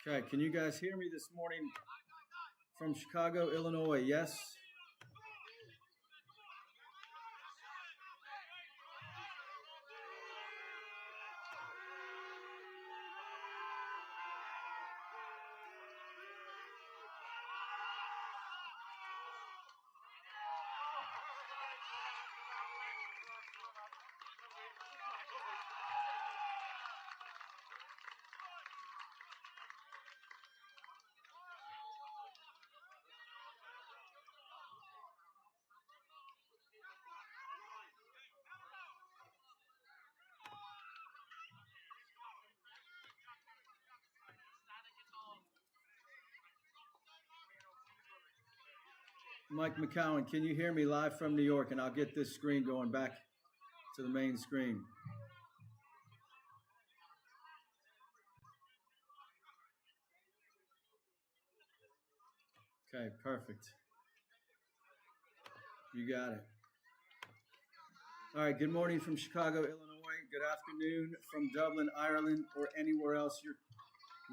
Okay, can you guys hear me this morning from Chicago, Illinois? Yes? Mike McCowan, can you hear me live from New York? And I'll get this screen going back to the main screen. Okay, perfect. You got it. All right, good morning from Chicago, Illinois. Good afternoon from Dublin, Ireland, or anywhere else you're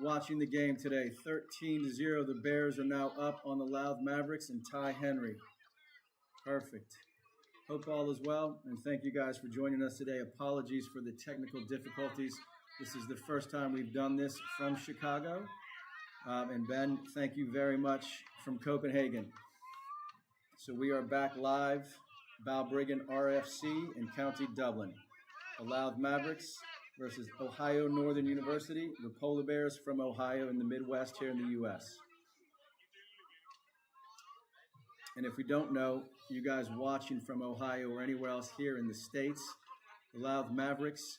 watching the game today. 13-0, the Bears are now up on the Louth Mavericks and Ty Henry. Perfect. Hope all is well, and thank you guys for joining us today. Apologies for the technical difficulties. This is the first time we've done this from Chicago. And Ben, thank you very much from Copenhagen. So we are back live, Balbriggan RFC in County Dublin. The Louth Mavericks versus Ohio Northern University, the Polar Bears from Ohio in the Midwest here in the U.S. And if we don't know, you guys watching from Ohio or anywhere else here in the States, the Louth Mavericks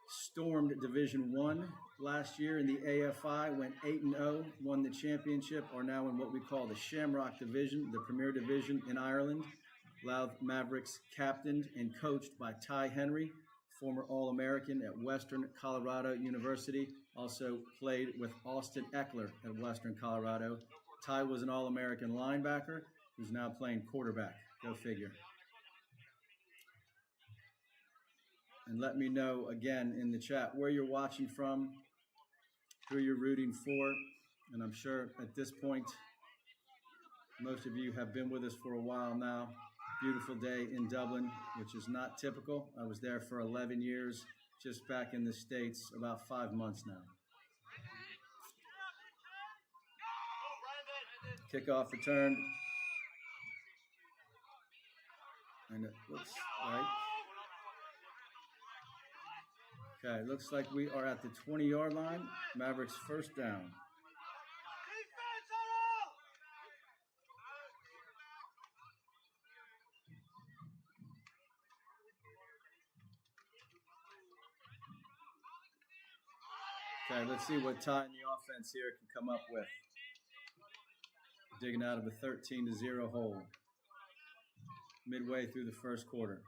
stormed Division I last year in the AFI, went 8-0, won the championship, are now in what we call the Shamrock Division, the premier division in Ireland. Louth Mavericks captained and coached by Ty Henry, former All-American at Western Colorado University, also played with Austin Eckler at Western Colorado. Ty was an All-American linebacker who's now playing quarterback. Go figure. And let me know again in the chat where you're watching from, who you're rooting for. And I'm sure at this point, most of you have been with us for a while now. Beautiful day in Dublin, which is not typical. I was there for 11 years, just back in the States, about 5 months now. Kickoff returned. And it looks like, okay, looks like we are at the 20-yard line. Mavericks first down. Okay, let's see what Ty and the offense here can come up with. Digging out of a 13-0 hole midway through the first quarter.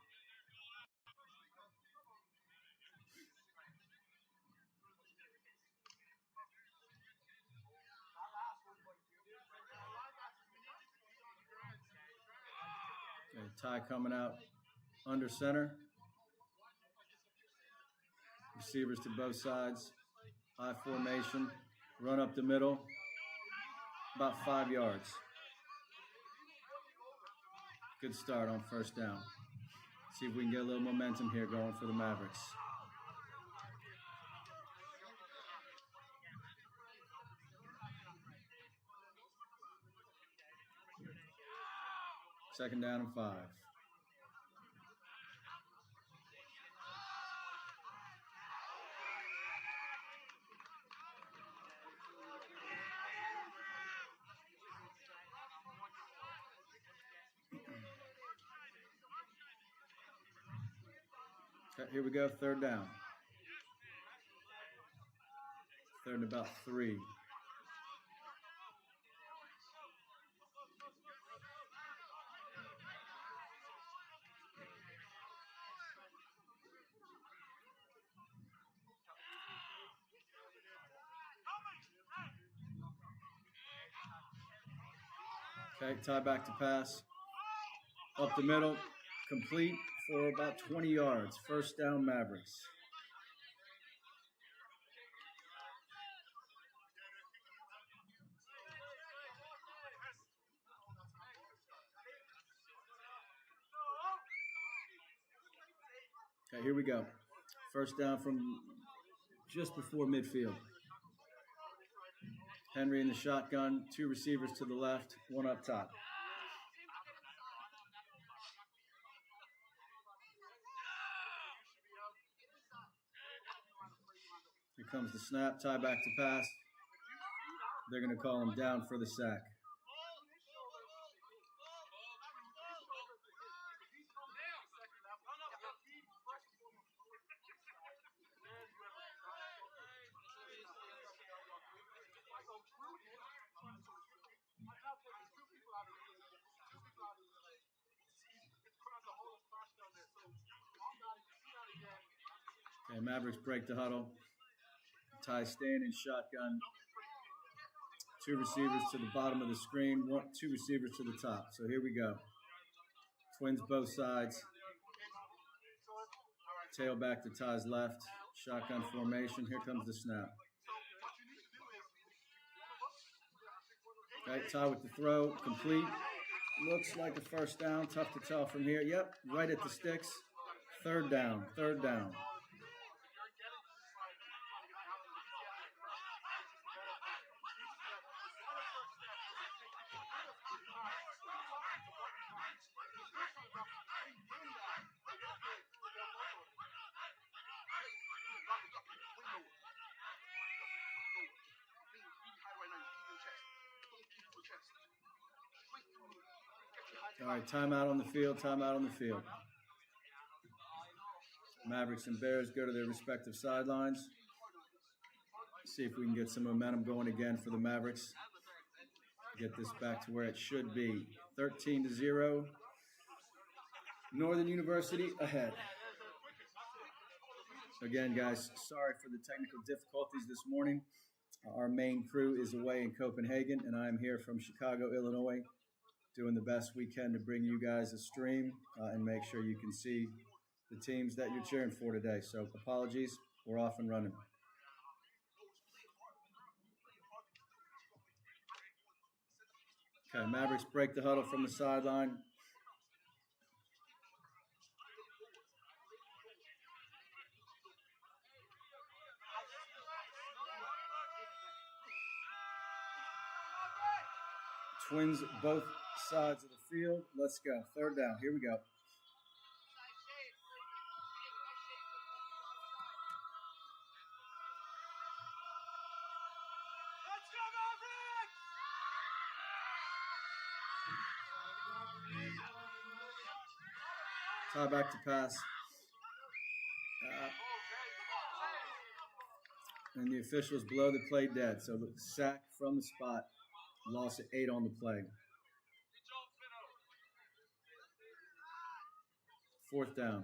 Okay, Ty coming out under center. Receivers to both sides. I formation. Run up the middle. About 5 yards. Good start on first down. See if we can get a little momentum here going for the Mavericks. Second down and 5. Okay, here we go, third down. Third and about 3. Okay, Ty back to pass. Up the middle, complete for about 20 yards. First down, Mavericks. Okay, here we go. First down from just before midfield. Henry in the shotgun, 2 receivers to the left, 1 up top. Here comes the snap, tie back to pass. They're going to call him down for the sack. Okay, Mavericks break the huddle. Ty staying in shotgun. 2 receivers to the bottom of the screen, 2 receivers to the top. So here we go. Twins both sides. Tailback to Ty's left. Shotgun formation. Here comes the snap. Okay, Ty with the throw. Complete. Looks like a first down. Tough to tell from here. Yep, right at the sticks. Third down. All right, timeout on the field. Mavericks and Bears go to their respective sidelines. See if we can get some momentum going again for the Mavericks. Get this back to where it should be. 13-0. Northern University ahead. Again, guys, sorry for the technical difficulties this morning. Our main crew is away in Copenhagen, and I'm here from Chicago, Illinois, doing the best we can to bring you guys a stream and make sure you can see the teams that you're cheering for today. So apologies, we're off and running. Okay, Mavericks break the huddle from the sideline. Twins both sides of the field. Let's go. Third down. Here we go. Tie back to pass. And the officials blow the play dead. So the sack from the spot. Loss of 8 on the play. Fourth down.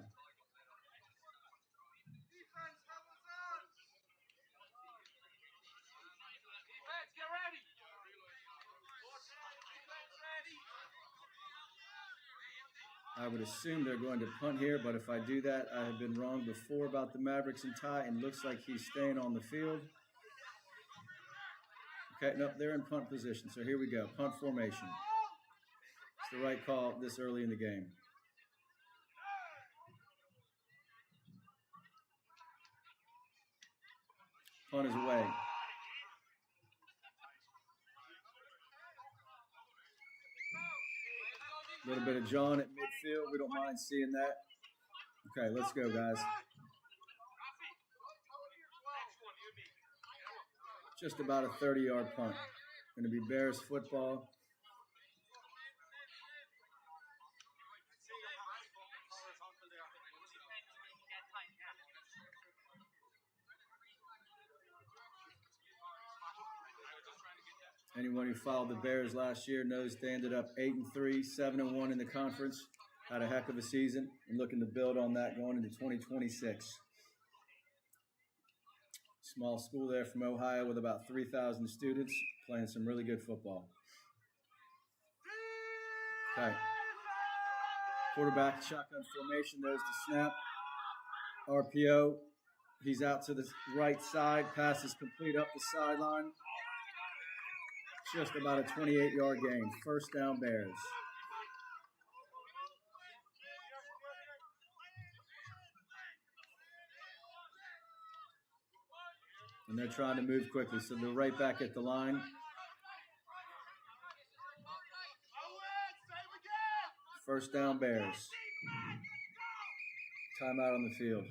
I would assume they're going to punt here, but if I do that, I have been wrong before about the Mavericks and Ty, and looks like he's staying on the field. Okay, nope, they're in punt position, so here we go. Punt formation. It's the right call this early in the game. Punt is away. A little bit of John at midfield. We don't mind seeing that. Okay, let's go, guys. Just about a 30-yard punt. Going to be Bears football. Anyone who followed the Bears last year knows they ended up 8-3, 7-1 in the conference. Had a heck of a season and looking to build on that going into 2026. Small school there from Ohio with about 3,000 students playing some really good football. Okay. Quarterback shotgun formation. There's the snap. RPO. He's out to the right side. Pass is complete up the sideline. Just about a 28-yard gain. First down, Bears. And they're trying to move quickly, so they're right back at the line. First down, Bears. Timeout on the field.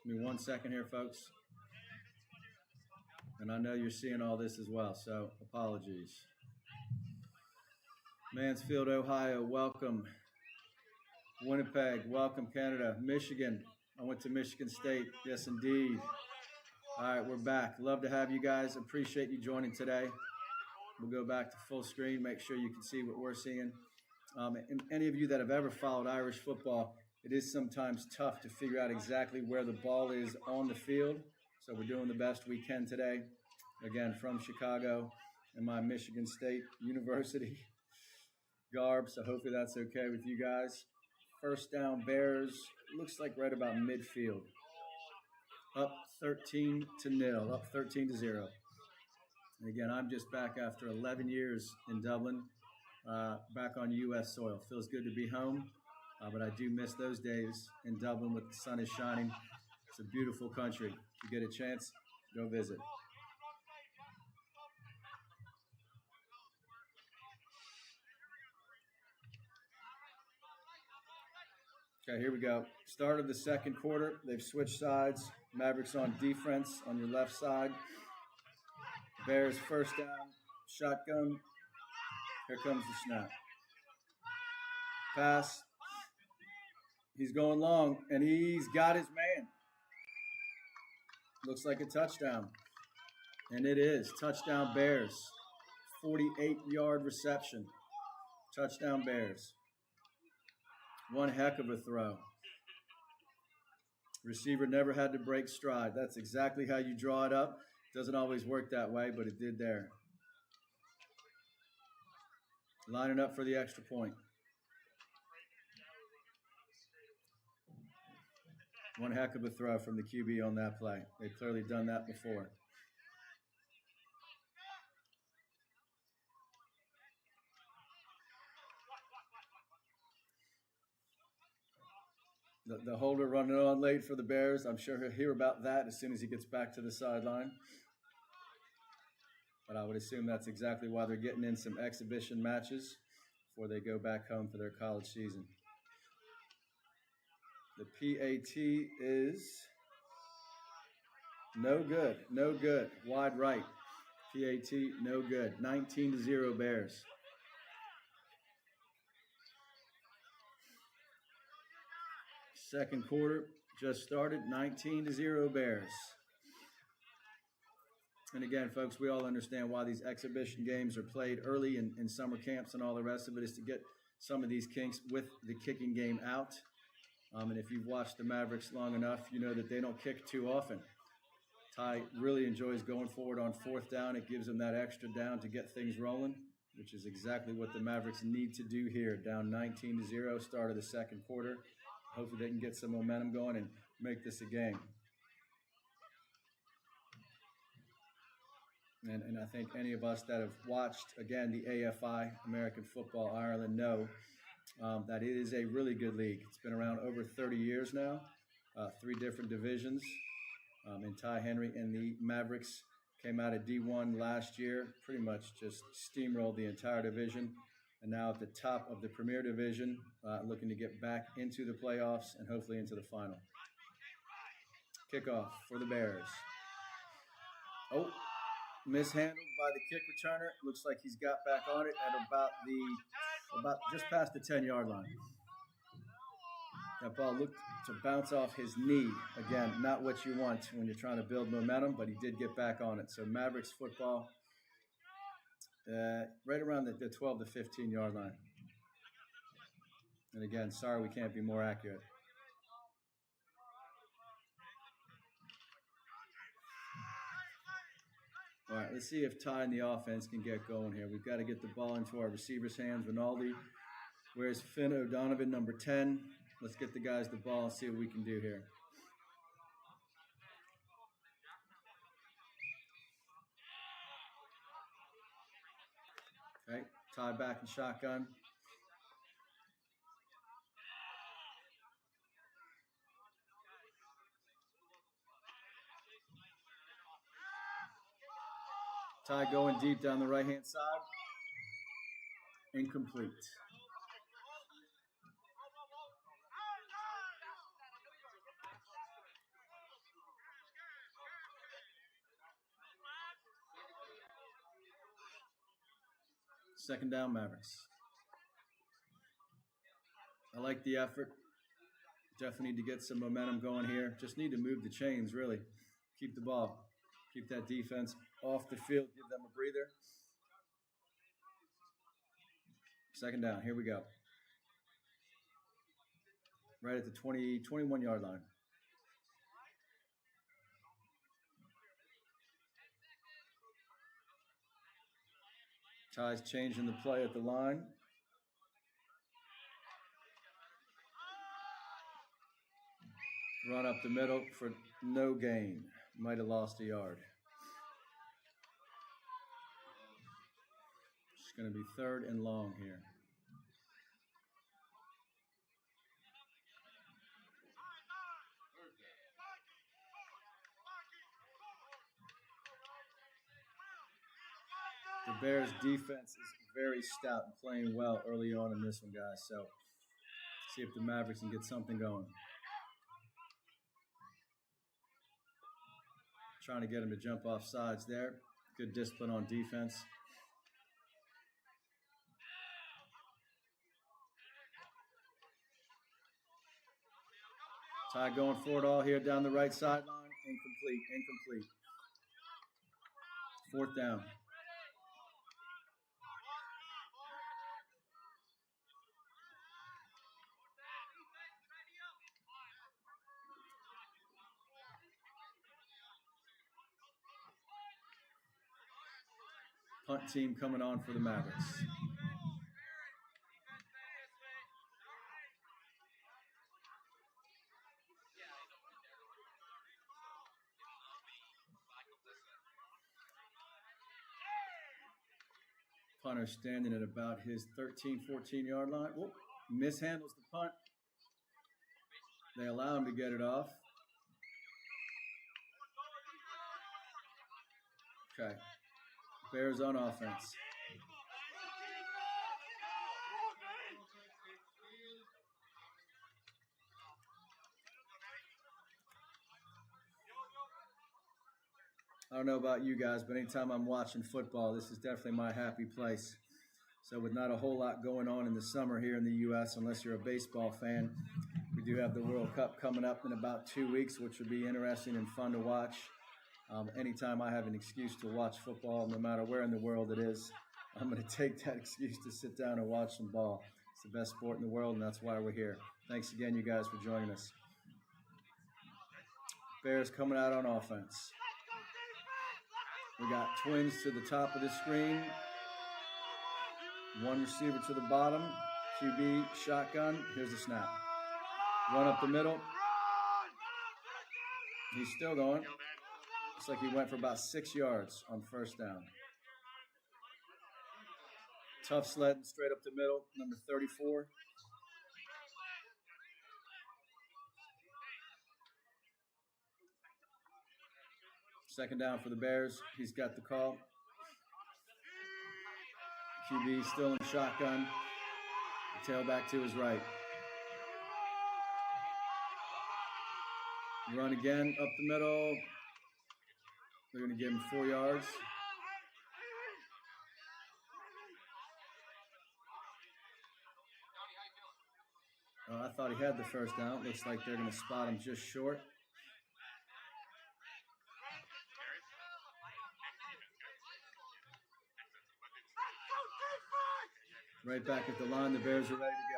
Give me 1 second here, folks. And I know you're seeing all this as well, so apologies. Mansfield, Ohio, welcome. Winnipeg, welcome. Canada, Michigan. I went to Michigan State. Yes, indeed. All right, we're back. Love to have you guys. Appreciate you joining today. We'll go back to full screen, make sure you can see what we're seeing. And any of you that have ever followed Irish football, it is sometimes tough to figure out exactly where the ball is on the field. So we're doing the best we can today. Again, from Chicago and my Michigan State University garb. So hopefully that's okay with you guys. First down, Bears. Looks like right about midfield. Up 13-0. Up 13-0. And again, I'm just back after 11 years in Dublin, back on U.S. soil. Feels good to be home, but I do miss those days in Dublin when the sun is shining. It's a beautiful country. If you get a chance, go visit. Okay, here we go. Start of the second quarter. They've switched sides. Mavericks on defense on your left side. Bears first down, shotgun. Here comes the snap. Pass. He's going long, and he's got his man. Looks like a touchdown. And it is. Touchdown Bears. 48-yard reception. Touchdown Bears. One heck of a throw. Receiver never had to break stride. That's exactly how you draw it up. Doesn't always work that way, but it did there. Lining up for the extra point. One heck of a throw from the QB on that play. They've clearly done that before. The holder running on late for the Bears. I'm sure he'll hear about that as soon as he gets back to the sideline. But I would assume that's exactly why they're getting in some exhibition matches before they go back home for their college season. The PAT is no good. No good. Wide right. PAT, no good. 19-0 Bears. Second quarter just started. 19-0 Bears. And again, folks, we all understand why these exhibition games are played early in summer camps and all the rest of it is to get some of these kinks with the kicking game out. And if you've watched the Mavericks long enough, you know that they don't kick too often. Ty really enjoys going forward on fourth down. It gives them that extra down to get things rolling, which is exactly what the Mavericks need to do here. Down 19-0, start of the second quarter. Hopefully they can get some momentum going and make this a game. And I think any of us that have watched, again, the AFI, American Football Ireland, know that it is a really good league. It's been around over 30 years now, 3 different divisions. And Ty Henry and the Mavericks came out of D1 last year, pretty much just steamrolled the entire division. And now at the top of the Premier Division, looking to get back into the playoffs and hopefully into the final. Kickoff for the Bears. Oh, mishandled by the kick returner. Looks like he's got back on it at about just past the 10-yard line. That ball looked to bounce off his knee. Again, not what you want when you're trying to build momentum, but he did get back on it. So Mavericks football, right around the 12 to 15-yard line. And again, sorry we can't be more accurate. All right, let's see if Ty and the offense can get going here. We've got to get the ball into our receivers' hands. Rinaldi, where's Finn O'Donovan, number 10? Let's get the guys the ball and see what we can do here. Okay, Ty back in shotgun. Ty going deep down the right-hand side. Incomplete. Second down, Mavericks. I like the effort. Definitely need to get some momentum going here. Just need to move the chains, really. Keep the ball. Keep that defense off the field. Give them a breather. Second down. Here we go. Right at the 21-yard line. Ty's changing the play at the line. Run up the middle for no gain. Might have lost a yard. It's going to be 3rd and long here. The Bears' defense is very stout and playing well early on in this one, guys. So, see if the Mavericks can get something going. Trying to get him to jump off sides there. Good discipline on defense. Ty going for it all here down the right sideline. Incomplete. 4th down. Punt team coming on for the Mavericks. Punter standing at about his 13, 14-yard line. Whoop, mishandles the punt. They allow him to get it off. Okay. Bears on offense. I don't know about you guys, but anytime I'm watching football, this is definitely my happy place. So with not a whole lot going on in the summer here in the U.S., unless you're a baseball fan, we do have the World Cup coming up in about 2 weeks, which will be interesting and fun to watch. Anytime I have an excuse to watch football, no matter where in the world it is, I'm going to take that excuse to sit down and watch some ball. It's the best sport in the world, and that's why we're here. Thanks again, you guys, for joining us. Bears coming out on offense. We got twins to the top of the screen. One receiver to the bottom. QB, shotgun. Here's the snap. Run up the middle. He's still going. Looks like he went for about 6 yards on 1st down. Tough sledding straight up the middle, number 34. Second down for the Bears. He's got the call. QB still in shotgun. Tailback to his right. Run again up the middle. They're going to give him 4 yards. I thought he had the 1st down. Looks like they're going to spot him just short. Right back at the line, the Bears are ready to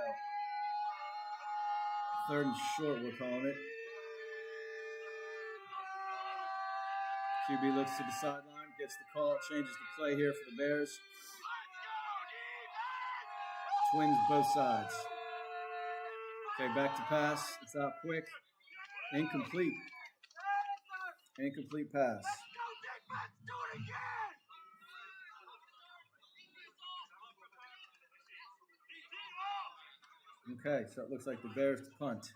go. 3rd and short, we're calling it. QB looks to the sideline, gets the call, changes the play here for the Bears. Twins both sides. Okay, back to pass. It's out quick. Incomplete. Incomplete pass. Okay, so it looks like the Bears to punt.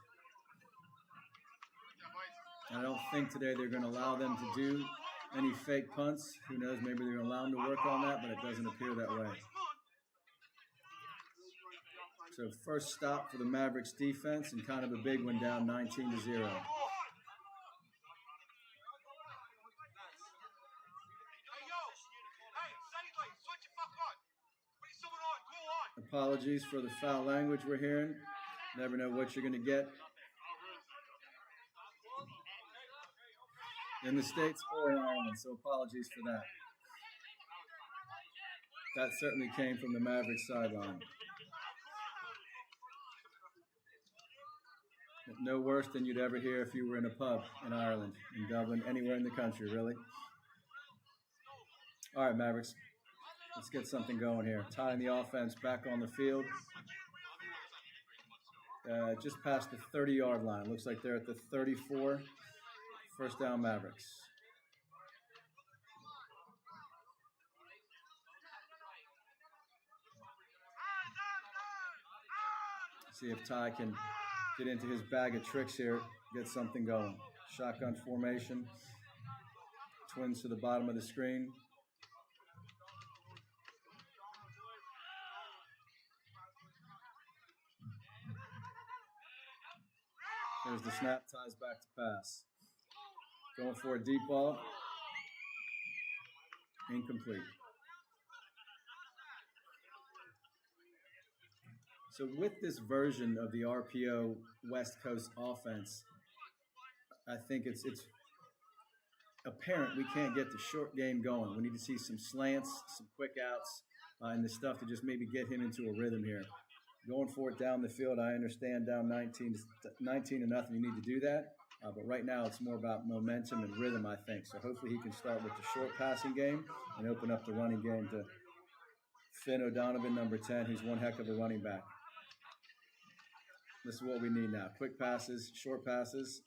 I don't think today they're going to allow them to do any fake punts. Who knows, maybe they're allowed to work on that, but it doesn't appear that way. So first stop for the Mavericks defense, and kind of a big one, down 19-0. Apologies for the foul language we're hearing. Never know what you're going to get in the States or in Ireland, so apologies for that. That certainly came from the Mavericks sideline. No worse than you'd ever hear if you were in a pub in Ireland, in Dublin, anywhere in the country, really. All right, Mavericks, let's get something going here. Tying the offense back on the field. Just past the 30-yard line. Looks like they're at the 34. First down, Mavericks. See if Ty can get into his bag of tricks here, get something going. Shotgun formation. Twins to the bottom of the screen. There's the snap, Ty's back to pass. Going for a deep ball. Incomplete. So with this version of the RPO West Coast offense, I think it's apparent we can't get the short game going. We need to see some slants, some quick outs, and the stuff to just maybe get him into a rhythm here. Going for it down the field, I understand down 19-0, you need to do that. But right now it's more about momentum and rhythm, I think. So hopefully he can start with the short passing game and open up the running game to Finn O'Donovan, number 10, who's one heck of a running back. This is what we need now. Quick passes, short passes.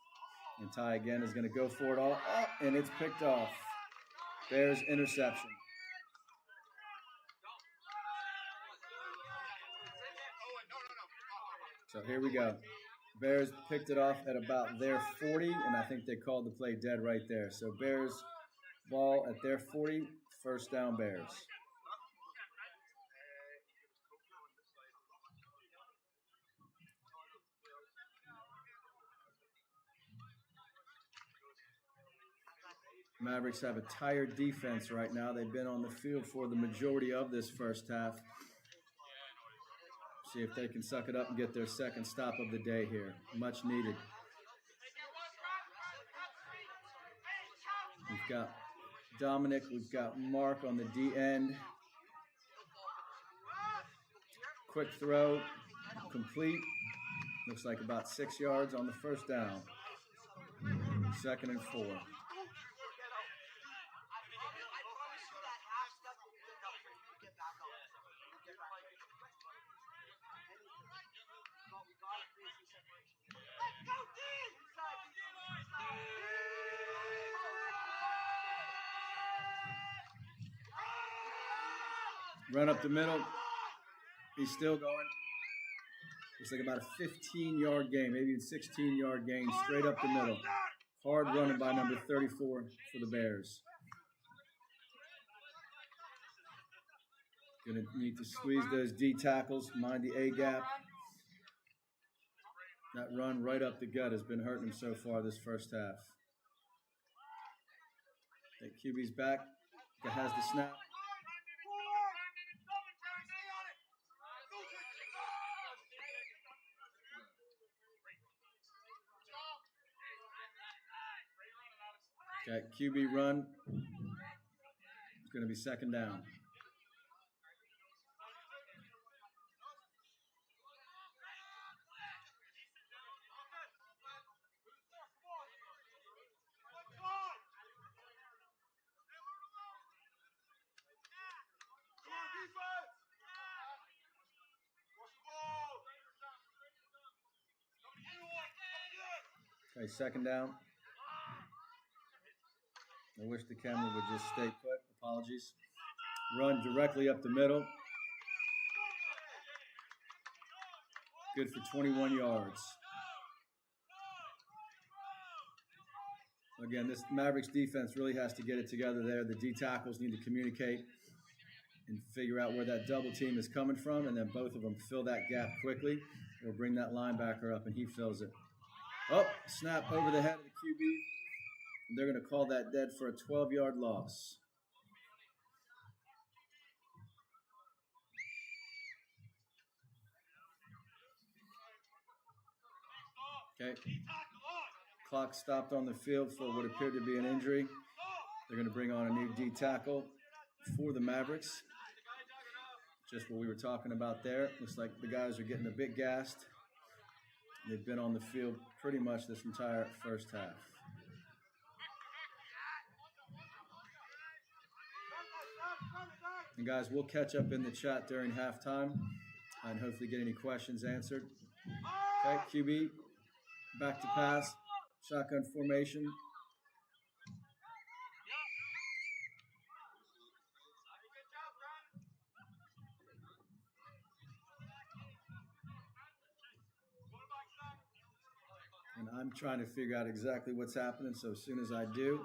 And Ty again is going to go for it all. Oh, and it's picked off. Bears interception. So here we go. Bears picked it off at about their 40, and I think they called the play dead right there. So Bears ball at their 40, first down Bears. Mavericks have a tired defense right now. They've been on the field for the majority of this first half. See if they can suck it up and get their second stop of the day here. Much needed. We've got Dominic. We've got Mark on the D end. Quick throw. Complete. Looks like about 6 yards on the first down. 2nd and 4. Run up the middle. He's still going. It's like about a 15-yard gain, maybe even 16-yard gain, straight up the middle. Hard running by number 34 for the Bears. Going to need to squeeze those D tackles, mind the A gap. That run right up the gut has been hurting him so far this first half. That QB's back. Has the snap. Okay, QB run. It's going to be 2nd down. Okay, 2nd down. I wish the camera would just stay put. Apologies. Run directly up the middle. Good for 21 yards. Again, this Mavericks defense really has to get it together there. The D tackles need to communicate and figure out where that double team is coming from, and then both of them fill that gap quickly or bring that linebacker up and he fills it. Oh, snap over the head of the QB. They're going to call that dead for a 12-yard loss. Okay. Clock stopped on the field for what appeared to be an injury. They're going to bring on a new D tackle for the Mavericks. Just what we were talking about there. Looks like the guys are getting a bit gassed. They've been on the field pretty much this entire first half. And guys, we'll catch up in the chat during halftime and hopefully get any questions answered. Okay, QB, back to pass, shotgun formation. And I'm trying to figure out exactly what's happening, so as soon as I do,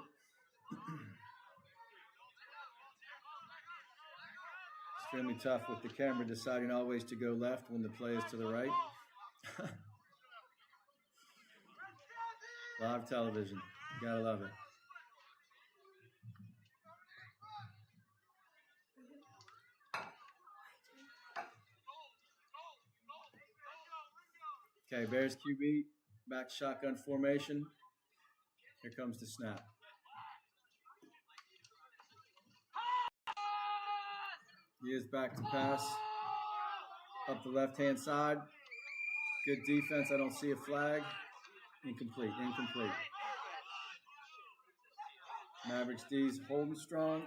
extremely tough with the camera deciding always to go left when the play is to the right. Live television, you gotta love it. Okay, Bears QB, back shotgun formation. Here comes the snap. He is back to pass. Up the left-hand side. Good defense. I don't see a flag. Incomplete. Mavericks D's holding strong.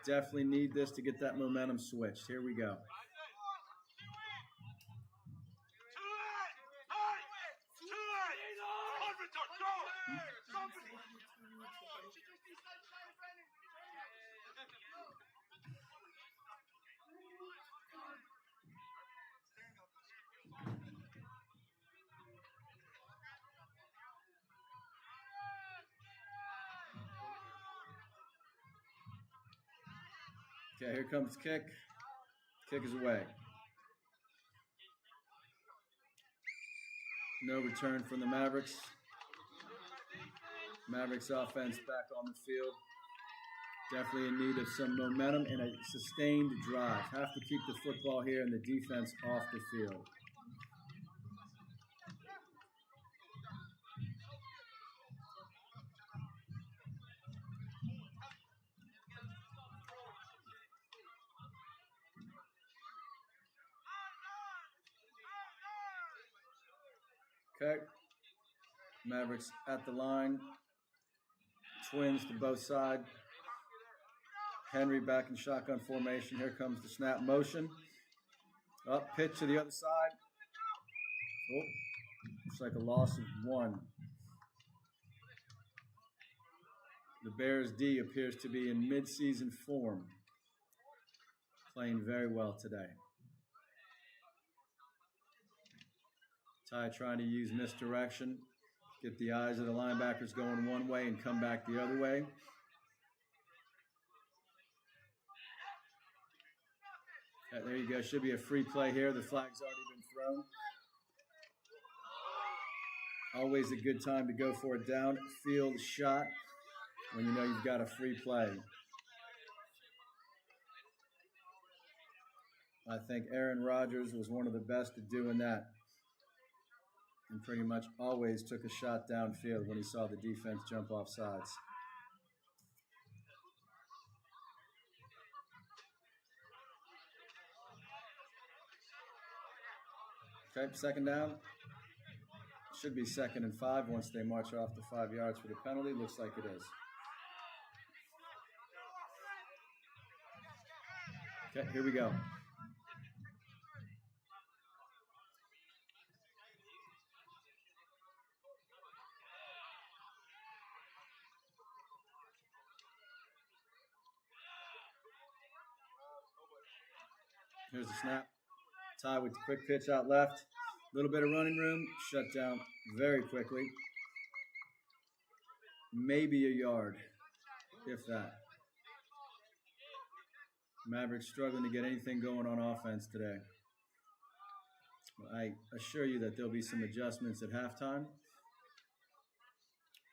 Definitely need this to get that momentum switched. Here we go. Okay, here comes kick. Kick is away. No return from the Mavericks. Mavericks offense back on the field. Definitely in need of some momentum and a sustained drive. Have to keep the football here and the defense off the field. Okay. Mavericks at the line. Twins to both sides. Henry back in shotgun formation. Here comes the snap motion. Up, pitch to the other side. Oh, looks like a loss of one. The Bears D appears to be in mid-season form. Playing very well today. Ty trying to use misdirection. Get the eyes of the linebackers going one way and come back the other way. There you go. Should be a free play here. The flag's already been thrown. Always a good time to go for a downfield shot when you know you've got a free play. I think Aaron Rodgers was one of the best at doing that. And pretty much always took a shot downfield when he saw the defense jump off sides. Okay, second down. Should be 2nd and 5 once they march off the 5 yards for the penalty. Looks like it is. Okay, here we go. Here's the snap. Ty with the quick pitch out left. A little bit of running room. Shut down very quickly. maybe a yard, if that. Mavericks struggling to get anything going on offense today. But I assure you that there'll be some adjustments at halftime.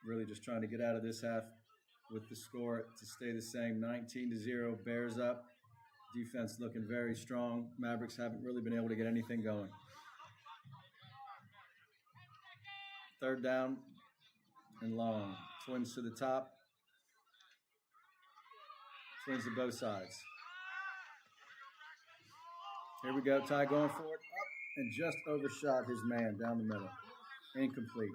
Really just trying to get out of this half with the score to stay the same, 19-0, Bears up. Defense looking very strong. Mavericks haven't really been able to get anything going. Third down and long. Twins to the top. Twins to both sides. Here we go. Ty going for it. Up and just overshot his man down the middle. Incomplete.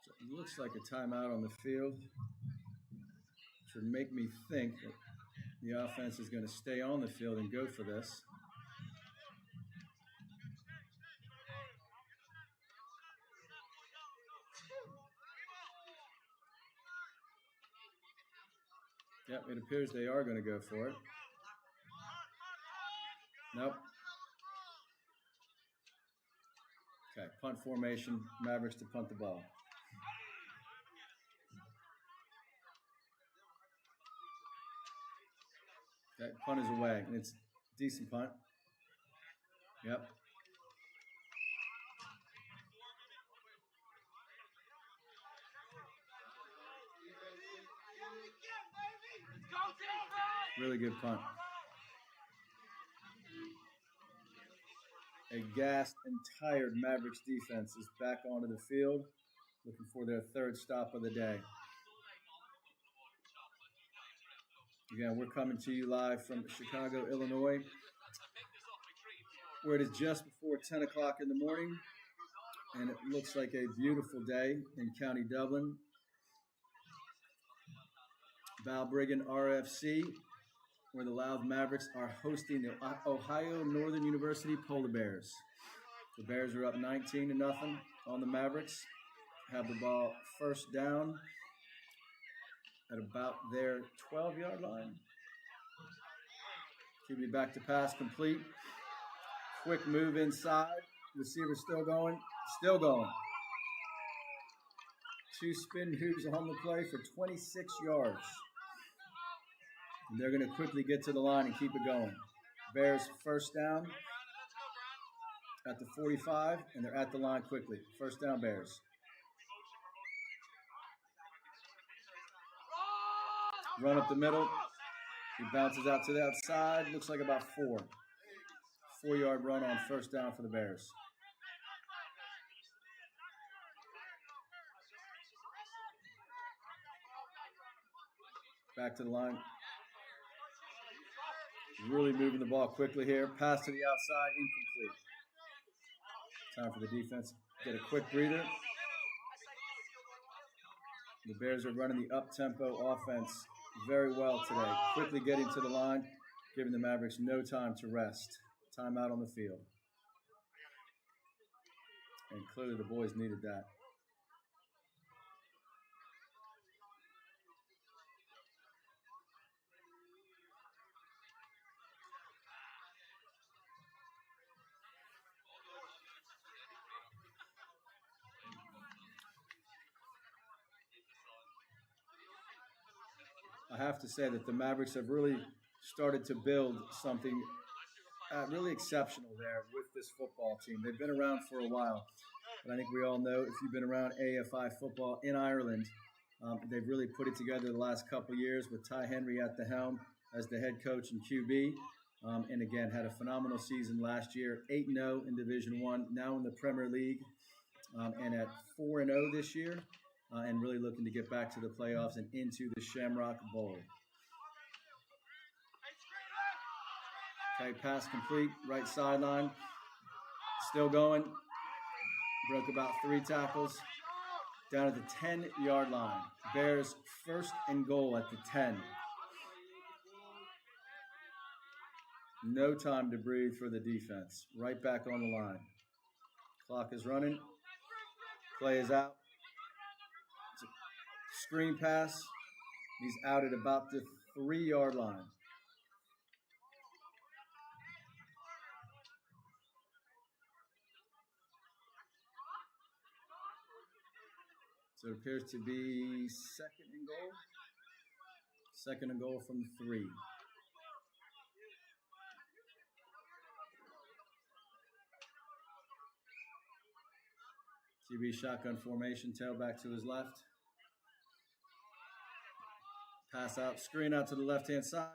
So it looks like a timeout on the field. Should make me think that the offense is going to stay on the field and go for this. Yep, it appears they are going to go for it. Nope. Okay, punt formation, Mavericks to punt the ball. Okay, punt is away, and it's a decent punt. Yep. Really good punt. A gassed and tired Mavericks defense is back onto the field, looking for their third stop of the day. Again, we're coming to you live from Chicago, Illinois, where it is just before 10 o'clock in the morning, and it looks like a beautiful day in County Dublin. Balbriggan RFC, where the Louth Mavericks are hosting the Ohio Northern University Polar Bears. The Bears are up 19-0 on the Mavericks. Have the ball first down at about their 12-yard line. QB back to pass, complete. Quick move inside. Receiver still going. Still going. 2 spin moves on the play for 26 yards. And they're going to quickly get to the line and keep it going. Bears first down at the 45, and they're at the line quickly. First down, Bears. Run up the middle. He bounces out to the outside. Looks like about 4. 4-yard run on first down for the Bears. Back to the line. Really moving the ball quickly here. Pass to the outside, incomplete. Time for the defense. Get a quick breather. The Bears are running the up-tempo offense very well today. Quickly getting to the line, giving the Mavericks no time to rest. Timeout on the field. And clearly the boys needed that. I have to say that the Mavericks have really started to build something really exceptional there with this football team. They've been around for a while, but I think we all know if you've been around AFI football in Ireland, they've really put it together the last couple of years with Ty Henry at the helm as the head coach and QB. And again, had a phenomenal season last year, 8-0 in Division I, now in the Premier League, and at 4-0 this year. And really looking to get back to the playoffs and into the Shamrock Bowl. Okay, pass complete, right sideline. Still going. Broke about 3 tackles. Down at the 10-yard line. Bears first and goal at the 10. No time to breathe for the defense. Right back on the line. Clock is running. Play is out. Screen pass. He's out at about the 3-yard line. So it appears to be second and goal. Second and goal from 3. QB shotgun formation, tailback to his left. Pass out, screen out to the left-hand side.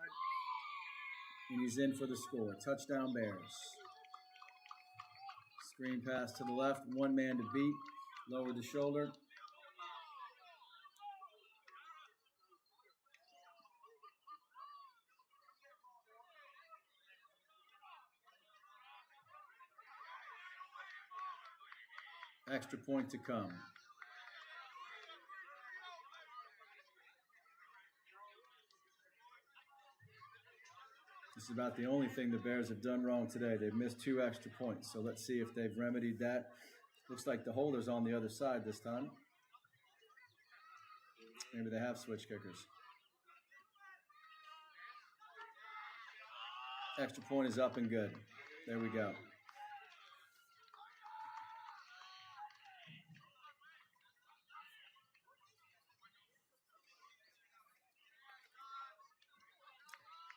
And he's in for the score. Touchdown Bears. Screen pass to the left, one man to beat. Lower the shoulder. Extra point to come. This is about the only thing the Bears have done wrong today. They've missed 2 extra points. So let's see if they've remedied that. Looks like the holder's on the other side this time. Maybe they have switch kickers. Extra point is up and good. There we go.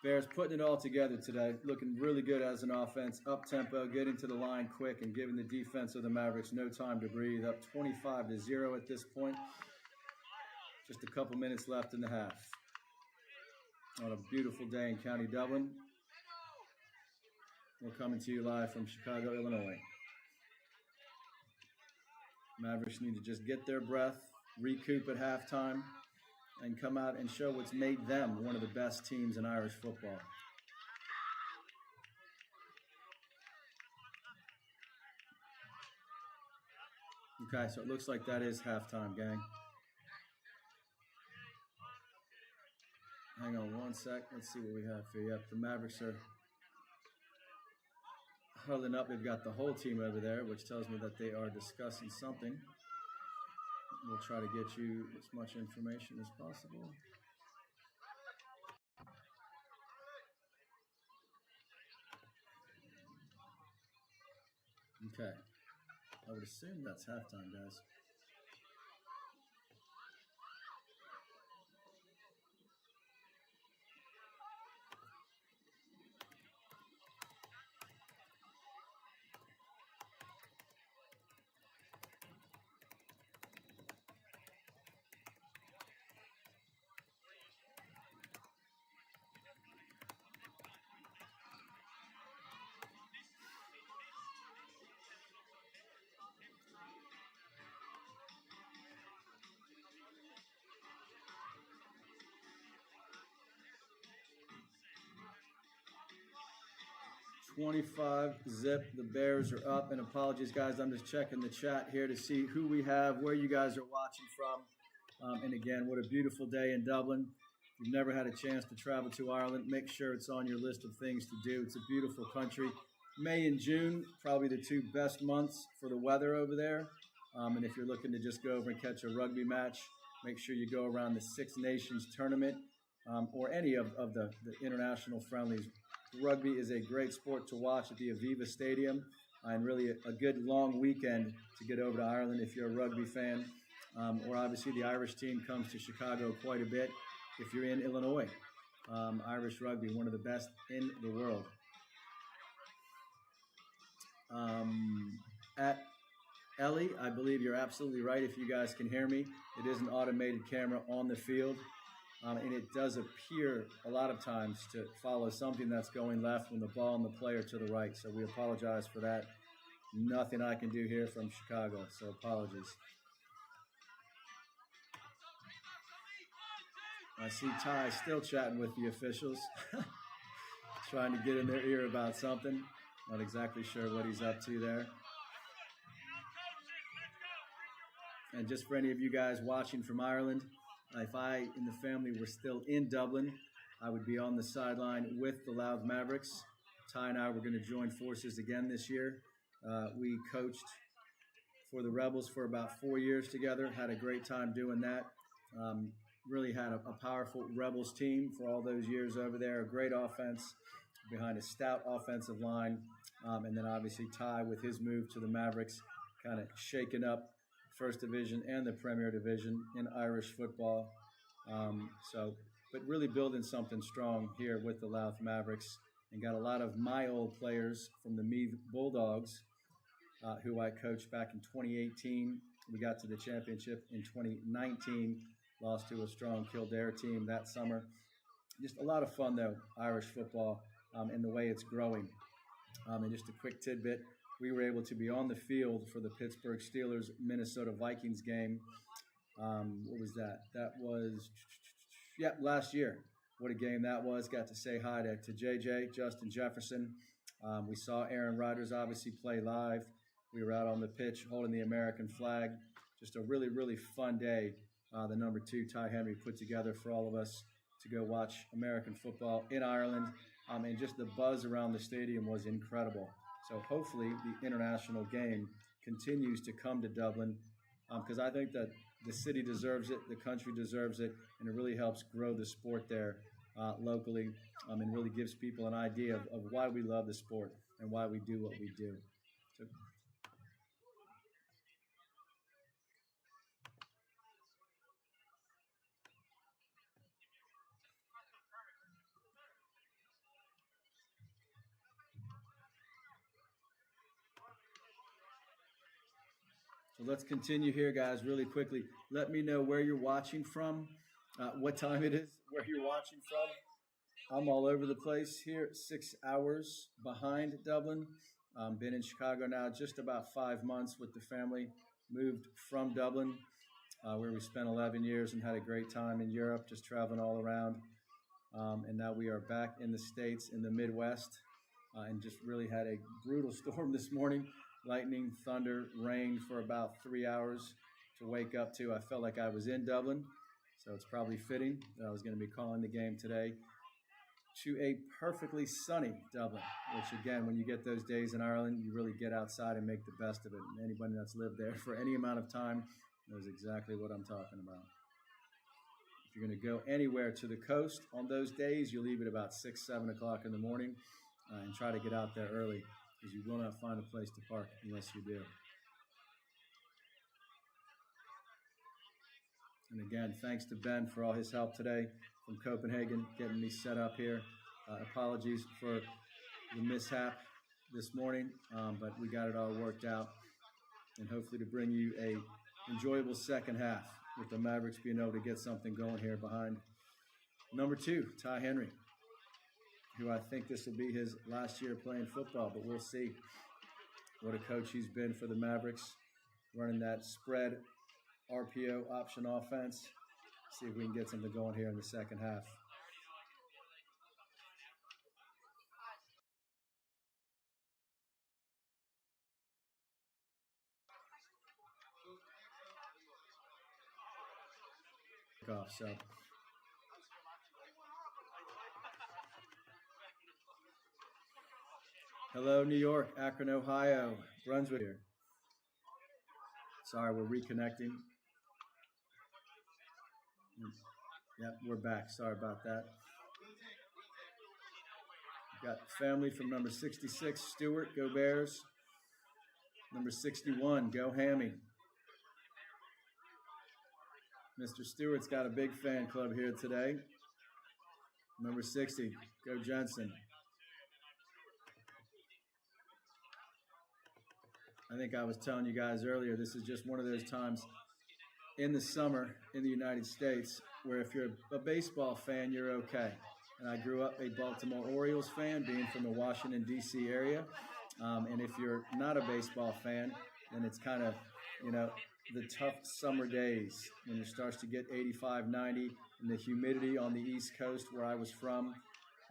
Bears putting it all together today, looking really good as an offense, up-tempo, getting to the line quick, and giving the defense of the Mavericks no time to breathe. Up 25-0 at this point. Just a couple minutes left in the half. On a beautiful day in County Dublin. We're coming to you live from Chicago, Illinois. Mavericks need to just get their breath, recoup at halftime, and come out and show what's made them one of the best teams in Irish football. Okay, so it looks like that is halftime, gang. Hang on one sec. Let's see what we have here. Yep, the Mavericks are huddling up. They've got the whole team over there, which tells me that they are discussing something. We'll try to get you as much information as possible. Okay. I would assume that's halftime, guys. .25 the Bears are up, and apologies guys, I'm just checking the chat here to see who we have, where you guys are watching from, and again, what a beautiful day in Dublin. If you've never had a chance to travel to Ireland, make sure it's on your list of things to do. It's a beautiful country. May and June, probably the 2 best months for the weather over there, and if you're looking to just go over and catch a rugby match, make sure you go around the Six Nations tournament, or any of the international friendlies. Rugby is a great sport to watch at the Aviva Stadium, and really a good long weekend to get over to Ireland if you're a rugby fan. Or obviously the Irish team comes to Chicago quite a bit if you're in Illinois. Irish rugby, one of the best in the world. At Ellie, I believe you're absolutely right. If you guys can hear me, it is an automated camera on the field. And it does appear a lot of times to follow something that's going left when the ball and the player to the right. So we apologize for that. Nothing I can do here from Chicago, so apologies. I see Ty still chatting with the officials, trying to get in their ear about something. Not exactly sure what he's up to there. And just for any of you guys watching from Ireland, if I and the family were still in Dublin, I would be on the sideline with the Louth Mavericks. Ty and I were going to join forces again this year. We coached for the Rebels for about 4 years together, had a great time doing that. really had a powerful Rebels team for all those years over there. A great offense behind a stout offensive line. And then obviously Ty with his move to the Mavericks, kind of shaking up First Division and the Premier Division in Irish football. But really building something strong here with the Louth Mavericks, and got a lot of my old players from the Meath Bulldogs, who I coached back in 2018. We got to the championship in 2019, lost to a strong Kildare team that summer. Just a lot of fun, though, Irish football, and the way it's growing. And just a quick tidbit, we were able to be on the field for the Pittsburgh Steelers-Minnesota Vikings game. What was that? That was, last year. What a game that was. Got to say hi to JJ, Justin Jefferson. We saw Aaron Rodgers obviously play live. We were out on the pitch holding the American flag. Just a really, really fun day. The number 2, Ty Henry, put together for all of us to go watch American football in Ireland. And just the buzz around the stadium was incredible. So hopefully the international game continues to come to Dublin, because I think that the city deserves it, the country deserves it, and it really helps grow the sport there locally, and really gives people an idea of why we love the sport and why we do what we do. So let's continue here, guys, really quickly. Let me know where you're watching from, what time it is, where you're watching from. I'm all over the place here, 6 hours behind Dublin. Been in Chicago now just about 5 months with the family. Moved from Dublin, where we spent 11 years and had a great time in Europe, just traveling all around. And now we are back in the States, in the Midwest, and just really had a brutal storm this morning. Lightning, thunder, rain for about 3 hours to wake up to. I felt like I was in Dublin, so it's probably fitting that I was going to be calling the game today to a perfectly sunny Dublin, which again, when you get those days in Ireland, you really get outside and make the best of it. And anybody that's lived there for any amount of time knows exactly what I'm talking about. If you're going to go anywhere to the coast on those days, you leave at about 6, 7 o'clock in the morning, and try to get out there early, because you will not find a place to park unless you do. And again, thanks to Ben for all his help today from Copenhagen, getting me set up here. Apologies for the mishap this morning, but we got it all worked out. And hopefully to bring you a enjoyable second half with the Mavericks being able to get something going here behind number 2, Ty Henry, who I think this will be his last year playing football, but we'll see. What a coach he's been for the Mavericks, running that spread RPO option offense. See if we can get something going here in the second half. So hello, New York, Akron, Ohio, Brunswick here. Sorry, we're reconnecting. Yep, we're back. Sorry about that. Got family from number 66, Stewart, go Bears. Number 61, go Hammy. Mr. Stewart's got a big fan club here today. Number 60, go Jensen. I think I was telling you guys earlier, this is just one of those times in the summer in the United States where if you're a baseball fan, you're okay. And I grew up a Baltimore Orioles fan, being from the Washington, D.C. area. And if you're not a baseball fan, then it's kind of, the tough summer days when it starts to get 85, 90, and the humidity on the East Coast where I was from.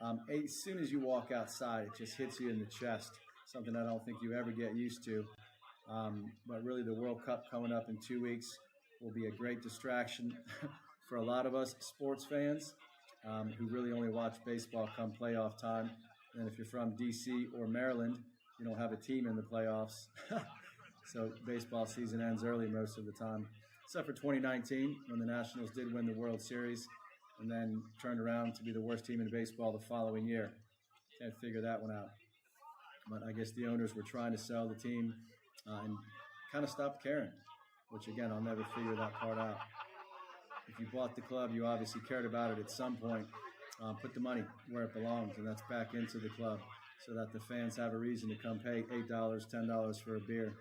As soon as you walk outside, it just hits you in the chest, something I don't think you ever get used to. But really the World Cup coming up in 2 weeks will be a great distraction for a lot of us sports fans who really only watch baseball come playoff time. And if you're from D.C. or Maryland, you don't have a team in the playoffs. So baseball season ends early most of the time. except for 2019 when the Nationals did win the World Series and then turned around to be the worst team in baseball the following year. Can't figure that one out. But I guess the owners were trying to sell the team and kind of stopped caring, which, again, I'll never figure that part out. If you bought the club, you obviously cared about it at some point. Put the money where it belongs, and that's back into the club so that the fans have a reason to come pay $8, $10 for a beer.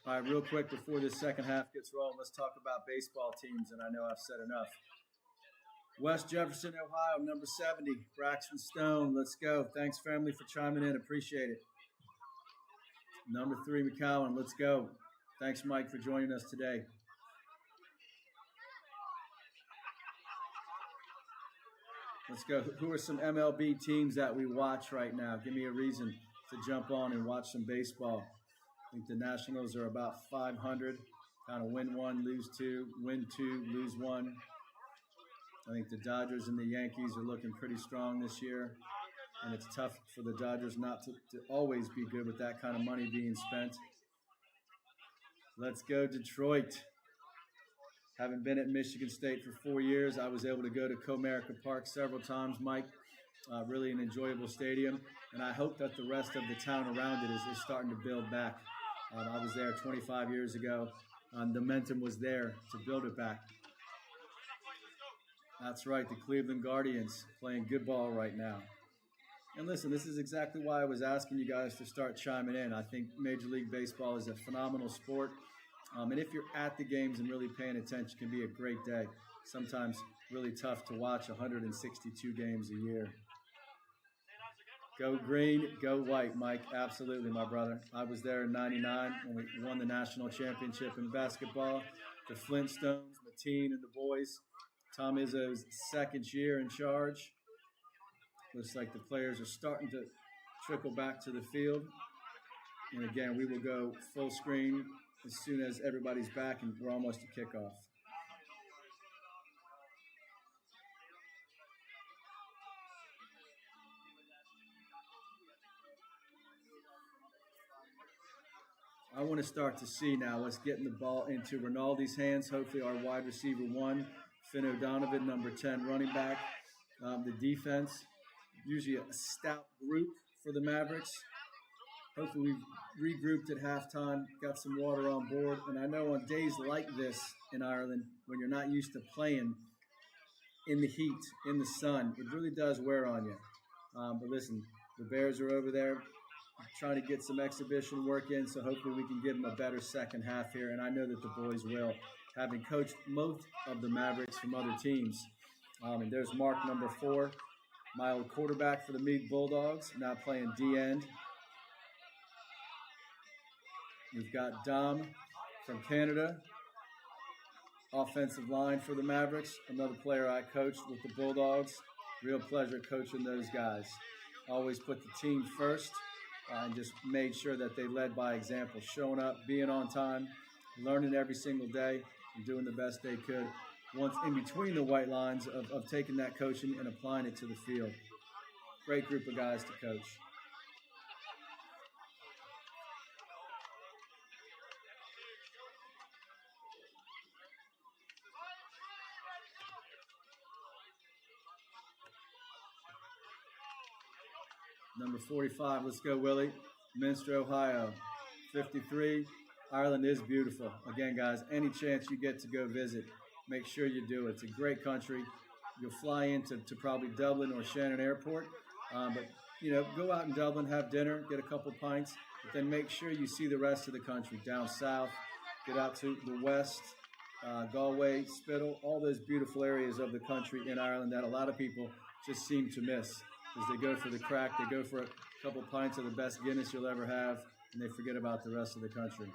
All right, real quick before this second half gets rolling, let's talk about baseball teams, and I know I've said enough. West Jefferson, Ohio, number 70, Braxton Stone. Let's go. Thanks, family, for chiming in. Appreciate it. Number 3, McCowan. Let's go. Thanks, Mike, for joining us today. Let's go. Who are some MLB teams that we watch right now? Give me a reason to jump on and watch some baseball. I think the Nationals are about 500. Kind of win 1, lose 2, win 2, lose 1. I think the Dodgers and the Yankees are looking pretty strong this year. And it's tough for the Dodgers not to always be good with that kind of money being spent. Let's go Detroit. Having been at Michigan State for 4 years, I was able to go to Comerica Park several times, Mike. Really an enjoyable stadium. And I hope that the rest of the town around it is starting to build back. I was there 25 years ago. The momentum was there to build it back. That's right, the Cleveland Guardians playing good ball right now. And listen, this is exactly why I was asking you guys to start chiming in. I think Major League Baseball is a phenomenal sport. And if you're at the games and really paying attention, it can be a great day. Sometimes really tough to watch 162 games a year. Go green, go white, Mike. Absolutely, my brother. I was there in '99 when we won the national championship in basketball. The Flintstones, Mateen and the boys. Tom Izzo's second year in charge. Looks like the players are starting to trickle back to the field. And again, we will go full screen as soon as everybody's back and we're almost to kickoff. I want to start to see now. Let's get the ball into Rinaldi's hands. Hopefully our wide receiver 1, Finn O'Donovan, number 10 running back. The defense, usually a stout group for the Mavericks. Hopefully we've regrouped at halftime, got some water on board. And I know on days like this in Ireland, when you're not used to playing in the heat, in the sun, it really does wear on you. But listen, the Bears are over there trying to get some exhibition work in, so hopefully we can give them a better second half here. And I know that the boys will, having coached most of the Mavericks from other teams. And there's Mark, number 4, my old quarterback for the Mead Bulldogs, now playing D-end. We've got Dom from Canada, offensive line for the Mavericks, another player I coached with the Bulldogs. Real pleasure coaching those guys. Always put the team first and just made sure that they led by example, showing up, being on time, learning every single day, and doing the best they could once in between the white lines of taking that coaching and applying it to the field. Great group of guys to coach. Number 45, let's go, Willie. Minster, Ohio. 53, Ireland is beautiful. Again, guys, any chance you get to go visit, make sure you do it. It's a great country. You'll fly into probably Dublin or Shannon Airport. But, go out in Dublin, have dinner, get a couple pints, but then make sure you see the rest of the country. Down south, get out to the west, Galway, Spittle, all those beautiful areas of the country in Ireland that a lot of people just seem to miss. As they go for the crack, they go for a couple pints of the best Guinness you'll ever have, and they forget about the rest of the country.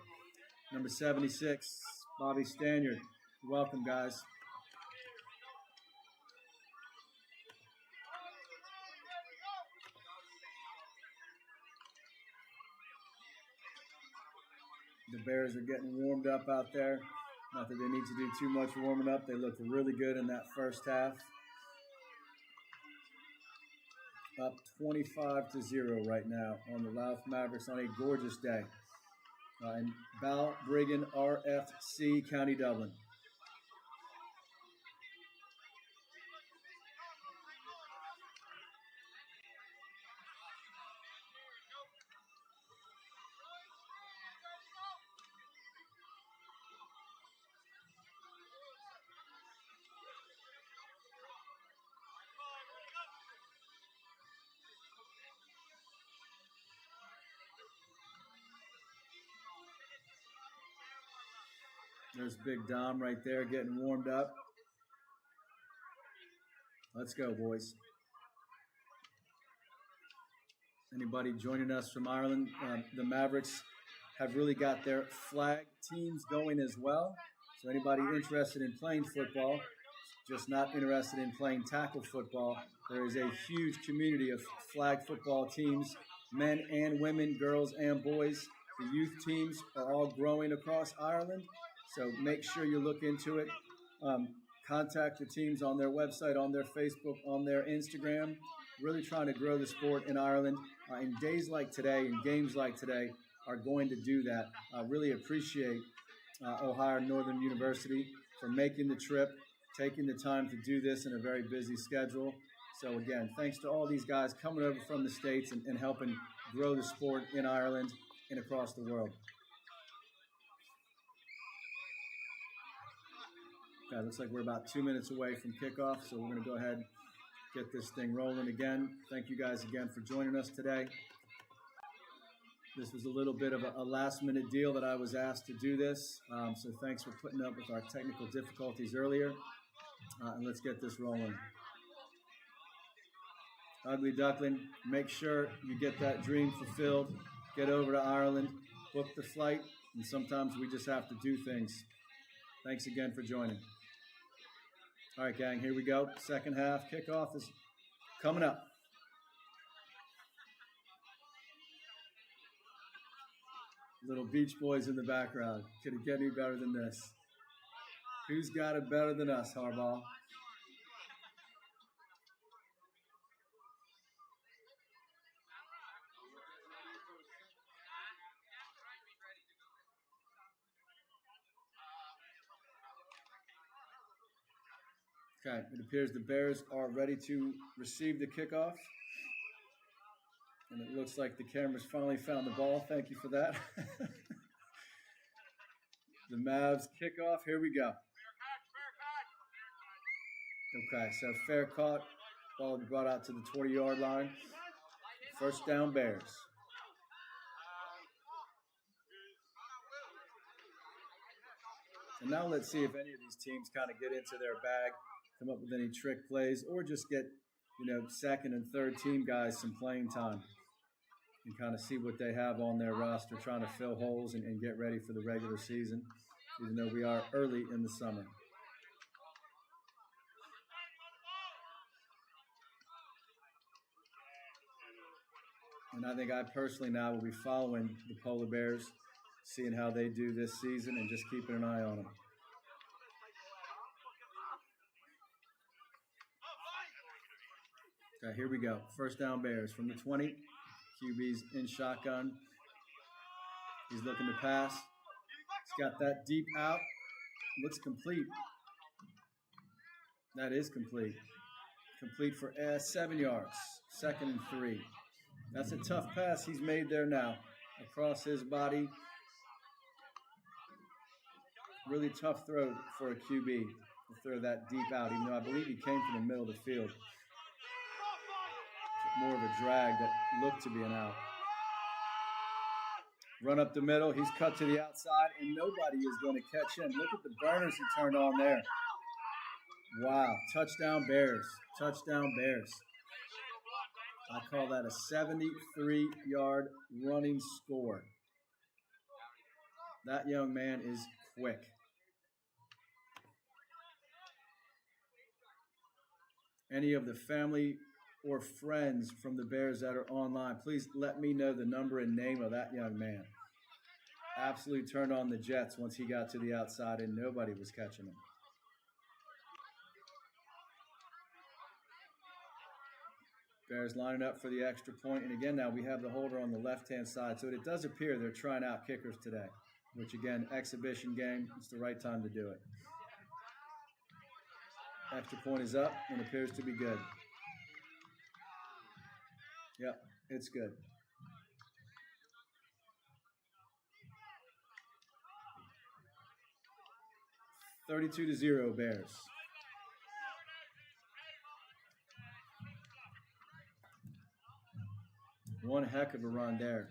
Number 76, Bobby Stanyard. Welcome, guys. The Bears are getting warmed up out there. Not that they need to do too much warming up. They looked really good in that first half. up 25-0 right now on the Louth Mavericks on a gorgeous day in Balbriggan RFC, County Dublin. There's Big Dom right there getting warmed up. Let's go, boys. Anybody joining us from Ireland? The Mavericks have really got their flag teams going as well. So anybody interested in playing football, just not interested in playing tackle football, there is a huge community of flag football teams, men and women, girls and boys. The youth teams are all growing across Ireland. So make sure you look into it. Contact the teams on their website, on their Facebook, on their Instagram. Really trying to grow the sport in Ireland. In days like today and games like today are going to do that. I really appreciate Ohio Northern University for making the trip, taking the time to do this in a very busy schedule. So again, thanks to all these guys coming over from the States and helping grow the sport in Ireland and across the world. Okay, looks like we're about 2 minutes away from kickoff, so we're going to go ahead and get this thing rolling again. Thank you guys again for joining us today. This was a little bit of a last-minute deal that I was asked to do this, so thanks for putting up with our technical difficulties earlier, and let's get this rolling. Ugly Duckling, make sure you get that dream fulfilled, get over to Ireland, book the flight, and sometimes we just have to do things. Thanks again for joining. All right, gang, here we go. Second half kickoff is coming up. Little Beach Boys in the background. Could it get any better than this? Who's got it better than us, Harbaugh? Okay, it appears the Bears are ready to receive the kickoff. And it looks like the cameras finally found the ball. Thank you for that. The Mavs kickoff. Here we go. Okay, so fair caught. Ball brought out to the 20-yard line. First down, Bears. And now let's see if any of these teams kind of get into their bag, come up with any trick plays, or just get, second and third team guys some playing time and kind of see what they have on their roster, trying to fill holes and get ready for the regular season, even though we are early in the summer. And I think I personally now will be following the Polar Bears, seeing how they do this season and just keeping an eye on them. Okay, here we go. First down, Bears from the 20. QB's in shotgun. He's looking to pass. He's got that deep out. Looks complete. That is complete. Complete for 7 yards. 2nd and 3. That's a tough pass he's made there now. Across his body. Really tough throw for a QB to throw that deep out, even though I believe he came from the middle of the field. More of a drag that looked to be an out. Run up the middle. He's cut to the outside, and nobody is going to catch him. Look at the burners he turned on there. Wow. Touchdown, Bears. Touchdown, Bears. I call that a 73-yard running score. That young man is quick. Any of the family or friends from the Bears that are online, please let me know the number and name of that young man. Absolutely turned on the Jets once he got to the outside and nobody was catching him. Bears lining up for the extra point. And again, now we have the holder on the left-hand side. So it does appear they're trying out kickers today, which again, exhibition game, it's the right time to do it. Extra point is up and appears to be good. Yep, it's good. $32-0 Bears. One heck of a run there.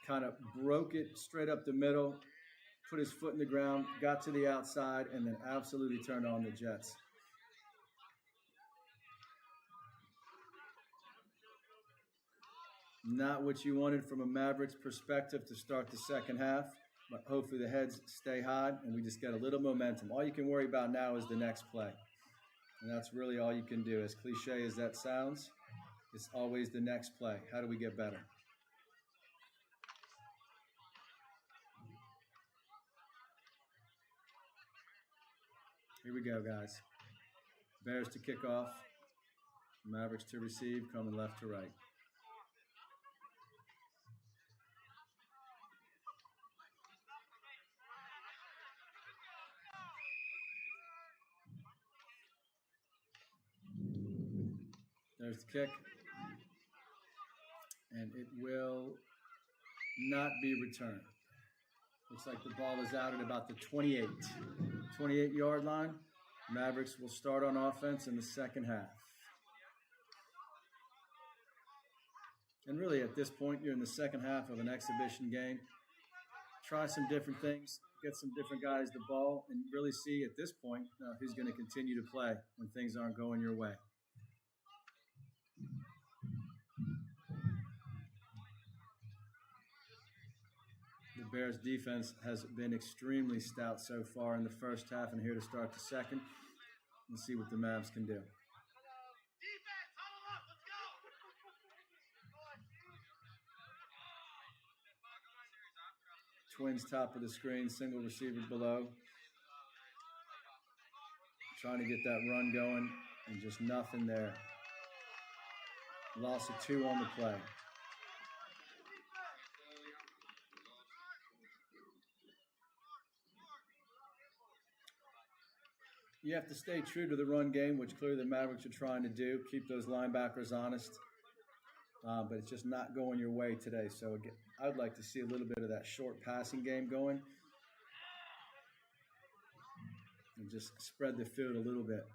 Kind of broke it straight up the middle, put his foot in the ground, got to the outside, and then absolutely turned on the Jets. Not what you wanted from a Mavericks perspective to start the second half, but hopefully the heads stay high and we just get a little momentum. All you can worry about now is the next play. And that's really all you can do. As cliche as that sounds, it's always the next play. How do we get better? Here we go, guys. Bears to kick off. Mavericks to receive, coming left to right. There's the kick. And it will not be returned. Looks like the ball is out at about the 28-yard line. Mavericks will start on offense in the second half. And really at this point, you're in the second half of an exhibition game. Try some different things, get some different guys the ball, and really see at this point who's going to continue to play when things aren't going your way. The Bears defense has been extremely stout so far in the first half, and here to start the second. Let's see what the Mavs can do. Twins top of the screen, single receiver below. Trying to get that run going, and just nothing there. Loss of 2 on the play. You have to stay true to the run game, which clearly the Mavericks are trying to do. Keep those linebackers honest. But it's just not going your way today. So again, I would like to see a little bit of that short passing game going. And just spread the field a little bit.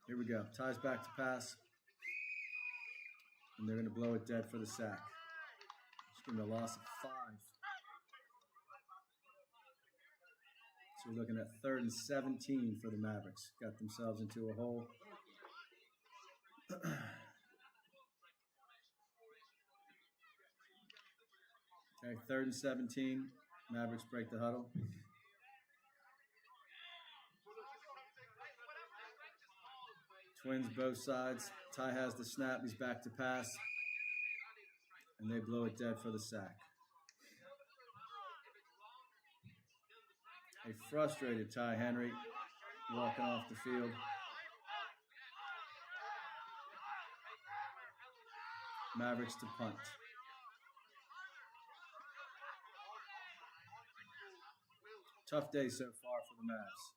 Here we go. Ties back to pass. And they're going to blow it dead for the sack. It's going to be a loss of 5. So we're looking at 3rd and 17 for the Mavericks. Got themselves into a hole. Okay, 3rd and 17. Mavericks break the huddle. Twins both sides. Ty has the snap. He's back to pass. And they blow it dead for the sack. A frustrated Ty Henry walking off the field. Mavericks to punt. Tough day so far for the Mavs.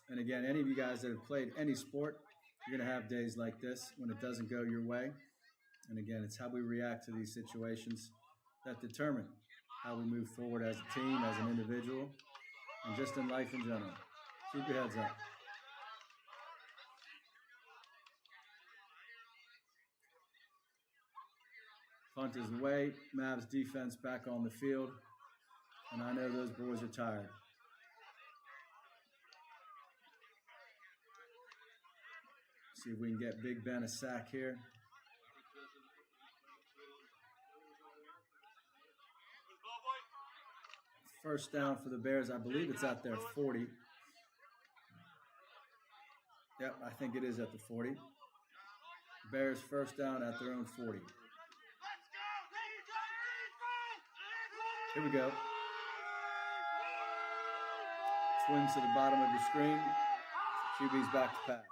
And again, any of you guys that have played any sport, you're going to have days like this when it doesn't go your way. And again, it's how we react to these situations that determine how we move forward as a team, as an individual, and just in life in general. Keep your heads up. Punt is away. Mavs defense back on the field. And I know those boys are tired. See if we can get Big Ben a sack here. First down for the Bears. I believe it's at their 40. Yep, I think it is at the 40. Bears first down at their own 40. Here we go. Twins to the bottom of your screen. QB's back to pass.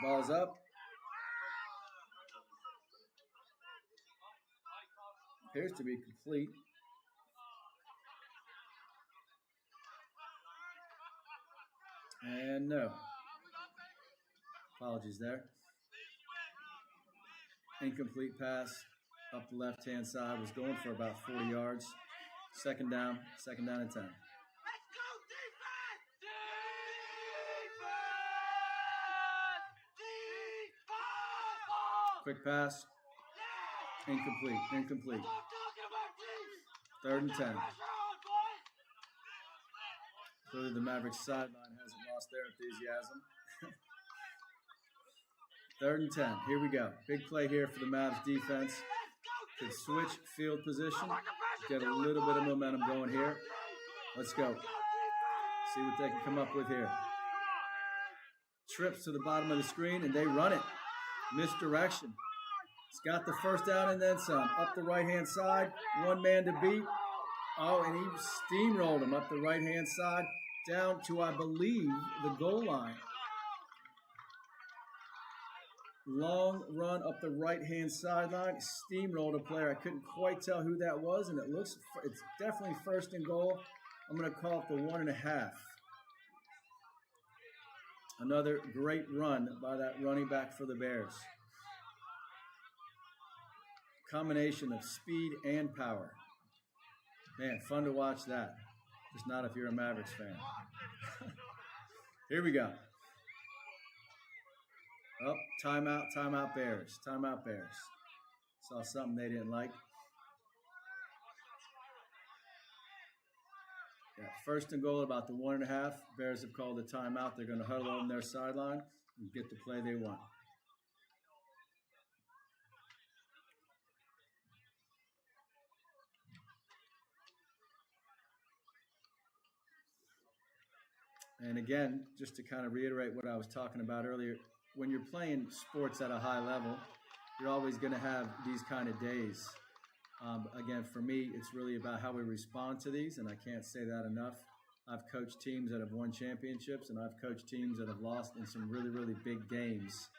Ball's up. Appears to be complete. And no. Apologies there. Incomplete pass up the left-hand side. Was going for about 40 yards. Second down and 10. Quick pass. Incomplete. Third and 10. Clearly the Mavericks sideline hasn't lost their enthusiasm. Third and 10. Here we go. Big play here for the Mavs defense. Could switch field position. Get a little bit of momentum going here. Let's go. See what they can come up with here. Trips to the bottom of the screen, and they run it. Misdirection. It's got the first down and then some. Up the right-hand side. One man to beat. Oh, and he steamrolled him up the right-hand side. Down to, I believe, the goal line. Long run up the right-hand sideline. Steamrolled a player. I couldn't quite tell who that was, and it's definitely first and goal. I'm going to call it the 1.5. Another great run by that running back for the Bears. Combination of speed and power. Man, fun to watch that. Just not if you're a Mavericks fan. Here we go. Oh, timeout Bears. Saw something they didn't like. Yeah, first and goal about the 1.5. Bears have called a timeout. They're going to huddle on their sideline and get the play they want. And again, just to kind of reiterate what I was talking about earlier, when you're playing sports at a high level, you're always going to have these kind of days. Again, for me, it's really about how we respond to these, and I can't say that enough. I've coached teams that have won championships, and I've coached teams that have lost in some really, really big games.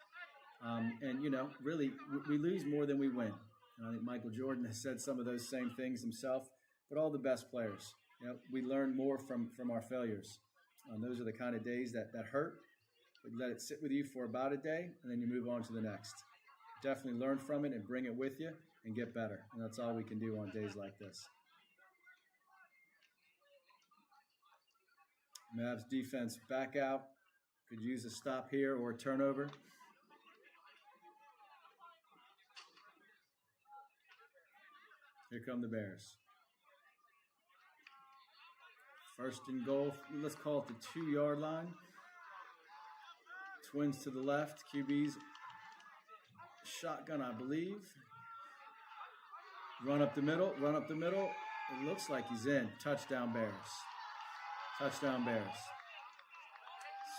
And, you know, really, we lose more than we win. And I think Michael Jordan has said some of those same things himself, but all the best players, you know, we learn more from our failures. Those are the kind of days that hurt, but you let it sit with you for about a day, and then you move on to the next. Definitely learn from it and bring it with you and get better. And that's all we can do on days like this. Mavs defense back out. Could use a stop here or a turnover. Here come the Bears. First and goal, let's call it the 2-yard line. Twins to the left, QB's shotgun, I believe. Run up the middle. It looks like he's in. Touchdown Bears.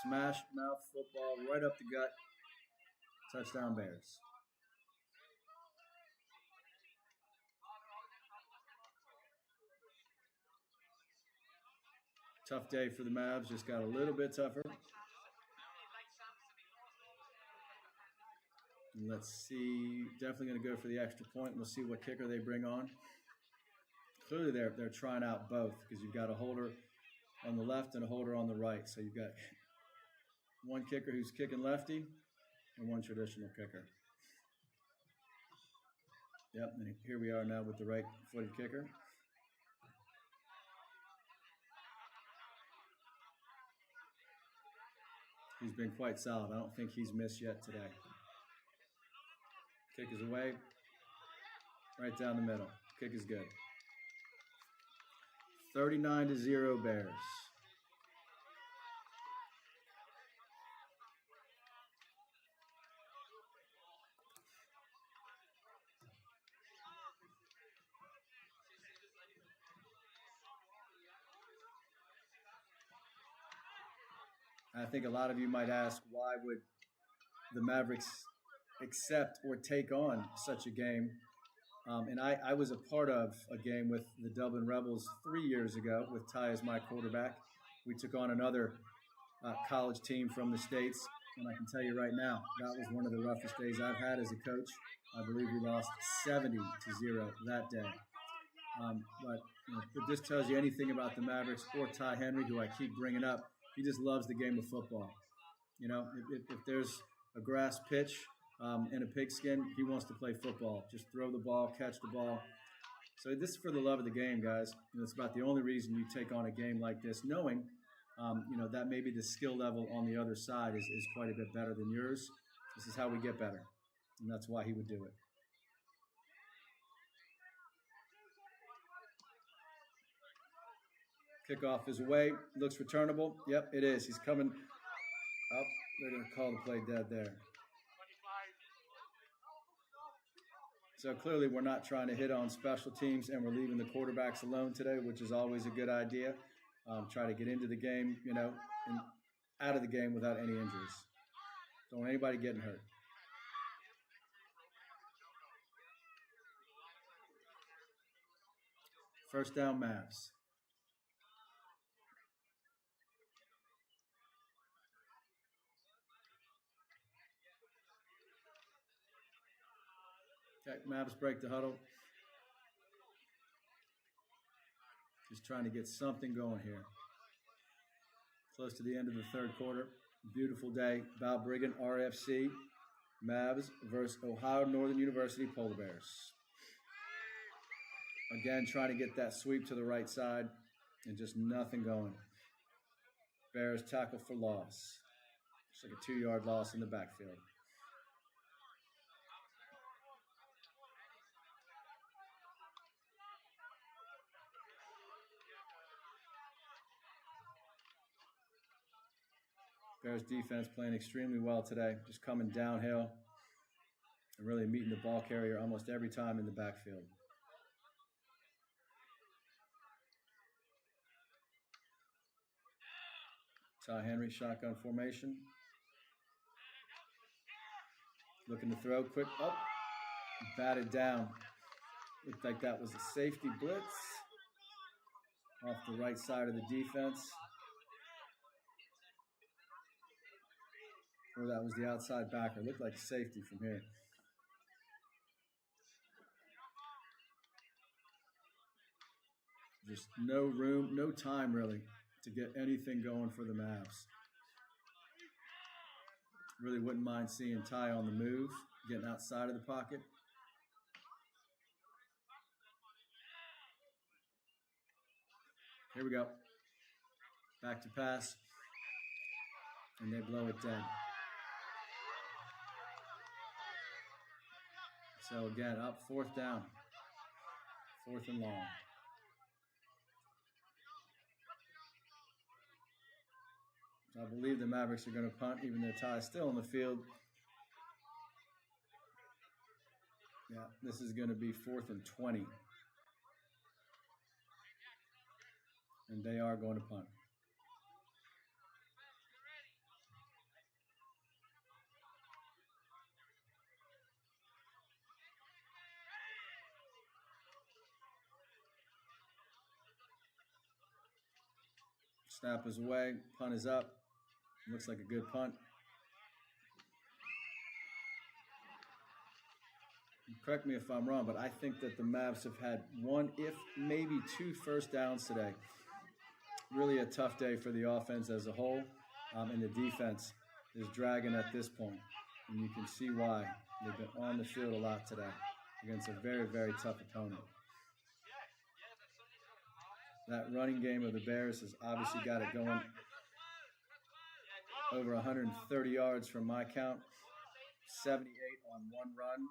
Smash mouth football right up the gut. Touchdown Bears. Tough day for the Mavs, just got a little bit tougher. And let's see, definitely going to go for the extra point. We'll see what kicker they bring on. Clearly they're trying out both because you've got a holder on the left and a holder on the right. So you've got one kicker who's kicking lefty and one traditional kicker. Yep, and here we are now with the right-footed kicker. He's been quite solid. I don't think he's missed yet today. Kick is away. Right down the middle. Kick is good. 39-0 Bears. I think a lot of you might ask, why would the Mavericks accept or take on such a game? And I was a part of a game with the Dublin Rebels 3 years ago with Ty as my quarterback. We took on another college team from the States, and I can tell you right now, that was one of the roughest days I've had as a coach. I believe we lost 70-0 that day. But if this tells you anything about the Mavericks or Ty Henry, who I keep bringing up, he just loves the game of football. If there's a grass pitch and a pigskin, he wants to play football. Just throw the ball, catch the ball. So this is for the love of the game, guys. It's about the only reason you take on a game like this, knowing, that maybe the skill level on the other side is quite a bit better than yours. This is how we get better, and that's why he would do it. Kickoff is away. Looks returnable. Yep, it is. He's coming up. They're going to call the play dead there. So clearly we're not trying to hit on special teams, and we're leaving the quarterbacks alone today, which is always a good idea. Try to get into the game, and out of the game without any injuries. Don't want anybody getting hurt. First down, Mavs. Okay, Mavs break the huddle. Just trying to get something going here. Close to the end of the third quarter. Beautiful day. Balbriggan RFC. Mavs versus Ohio Northern University Polar Bears. Again, trying to get that sweep to the right side and just nothing going. Bears tackle for loss. It's like a 2-yard loss in the backfield. Bears defense playing extremely well today, just coming downhill and really meeting the ball carrier almost every time in the backfield. Ty Henry, shotgun formation. Looking to throw, quick up, batted down. Looked like that was a safety blitz off the right side of the defense. Or that was the outside backer. Looked like safety from here. Just no room, no time really to get anything going for the Mavs. Really wouldn't mind seeing Ty on the move, getting outside of the pocket. Here we go. Back to pass. And they blow it dead. So again, up 4th down. 4th and long. I believe the Mavericks are going to punt, even though Ty's still on the field. Yeah, this is going to be 4th and 20. And they are going to punt. Snap is away, punt is up. Looks like a good punt. Correct me if I'm wrong, but I think that the Mavs have had 1, if maybe 2 first downs today. Really a tough day for the offense as a whole, and the defense is dragging at this point. And you can see why. They've been on the field a lot today against a very, very tough opponent. That running game of the Bears has obviously got it going. Over 130 yards from my count. 78 on one run.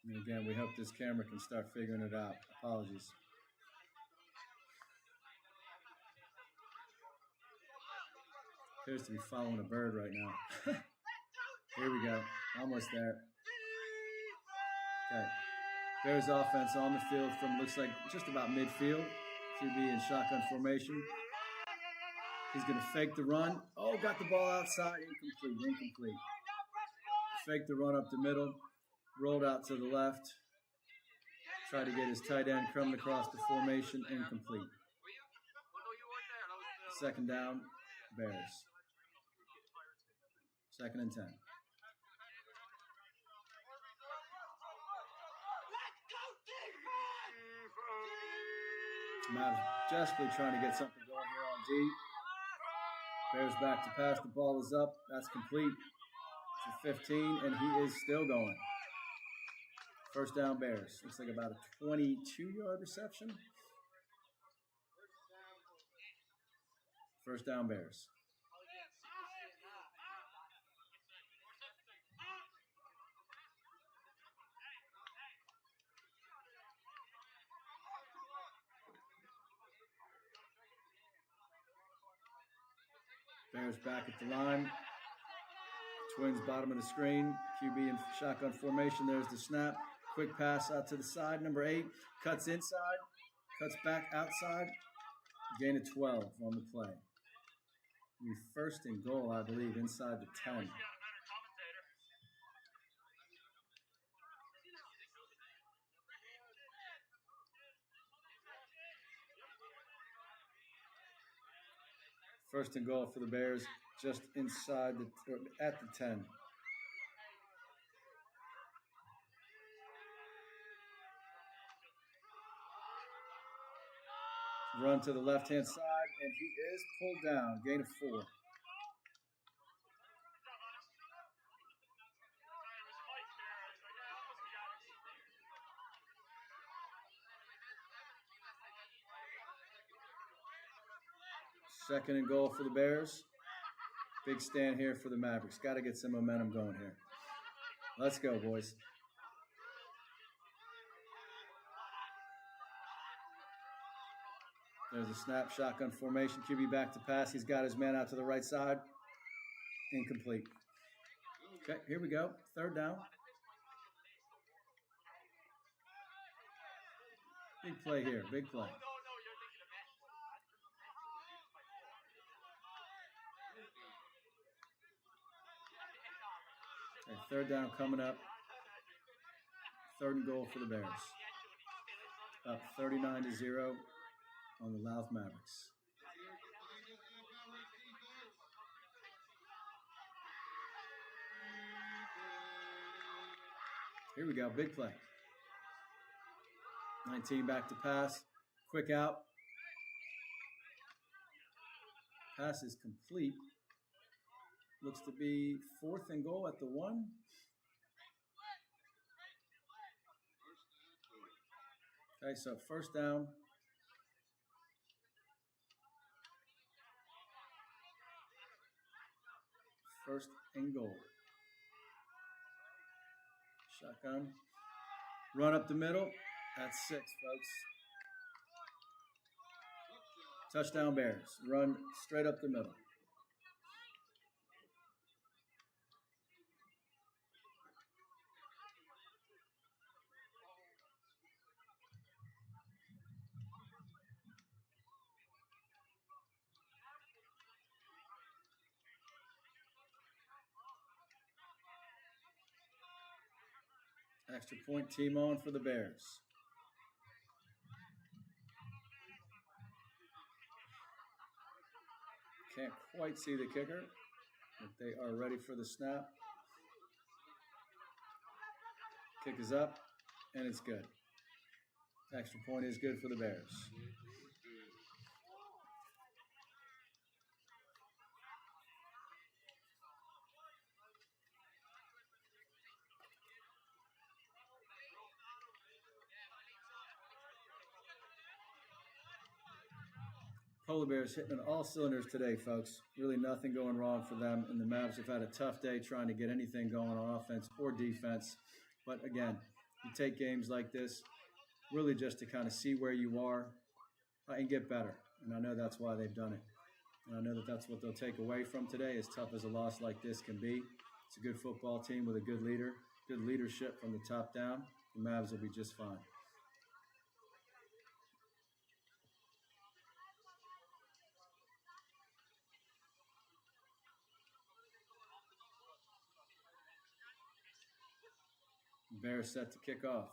And again, we hope this camera can start figuring it out. Apologies. Appears to be following a bird right now. Here we go. Almost there. Okay. Bears offense on the field from looks like just about midfield. QB in shotgun formation. He's going to fake the run. Oh, got the ball outside. Incomplete. Fake the run up the middle. Rolled out to the left. Tried to get his tight end coming across the formation. Incomplete. Second down, Bears. 2nd and 10. Mavs desperately trying to get something going here on D. Bears back to pass. The ball is up. That's complete for 15, and he is still going. First down, Bears. Looks like about a 22-yard reception. First down, Bears. Bears back at the line. Twins bottom of the screen. QB in shotgun formation. There's the snap. Quick pass out to the side. Number 8 cuts inside. Cuts back outside. Gain of 12 on the play. We 1st and goal, I believe, inside the 10. First and goal for the Bears, just inside at the 10. Run to the left-hand side, and he is pulled down. Gain of 4. Second and goal for the Bears. Big stand here for the Mavericks. Got to get some momentum going here. Let's go, boys. There's a snap, shotgun formation. QB back to pass. He's got his man out to the right side. Incomplete. Okay, here we go. 3rd down. Big play here. Big play. Okay, 3rd down coming up. 3rd and goal for the Bears. Up 39-0 on the Louth Mavericks. Here we go, big play. 19 back to pass. Quick out. Pass is complete. Looks to be 4th and goal at the 1. Okay, so first down. First and goal. Shotgun. Run up the middle. That's 6, folks. Touchdown Bears. Run straight up the middle. Extra point team on for the Bears. Can't quite see the kicker, but they are ready for the snap. Kick is up, and it's good. Extra point is good for the Bears. Polar Bears hitting on all cylinders today, folks. Really nothing going wrong for them, and the Mavs have had a tough day trying to get anything going on offense or defense. But again, you take games like this really just to kind of see where you are and get better. And I know that's why they've done it. And I know that that's what they'll take away from today, as tough as a loss like this can be. It's a good football team with a good leader, good leadership from the top down. The Mavs will be just fine. Bears set to kick off.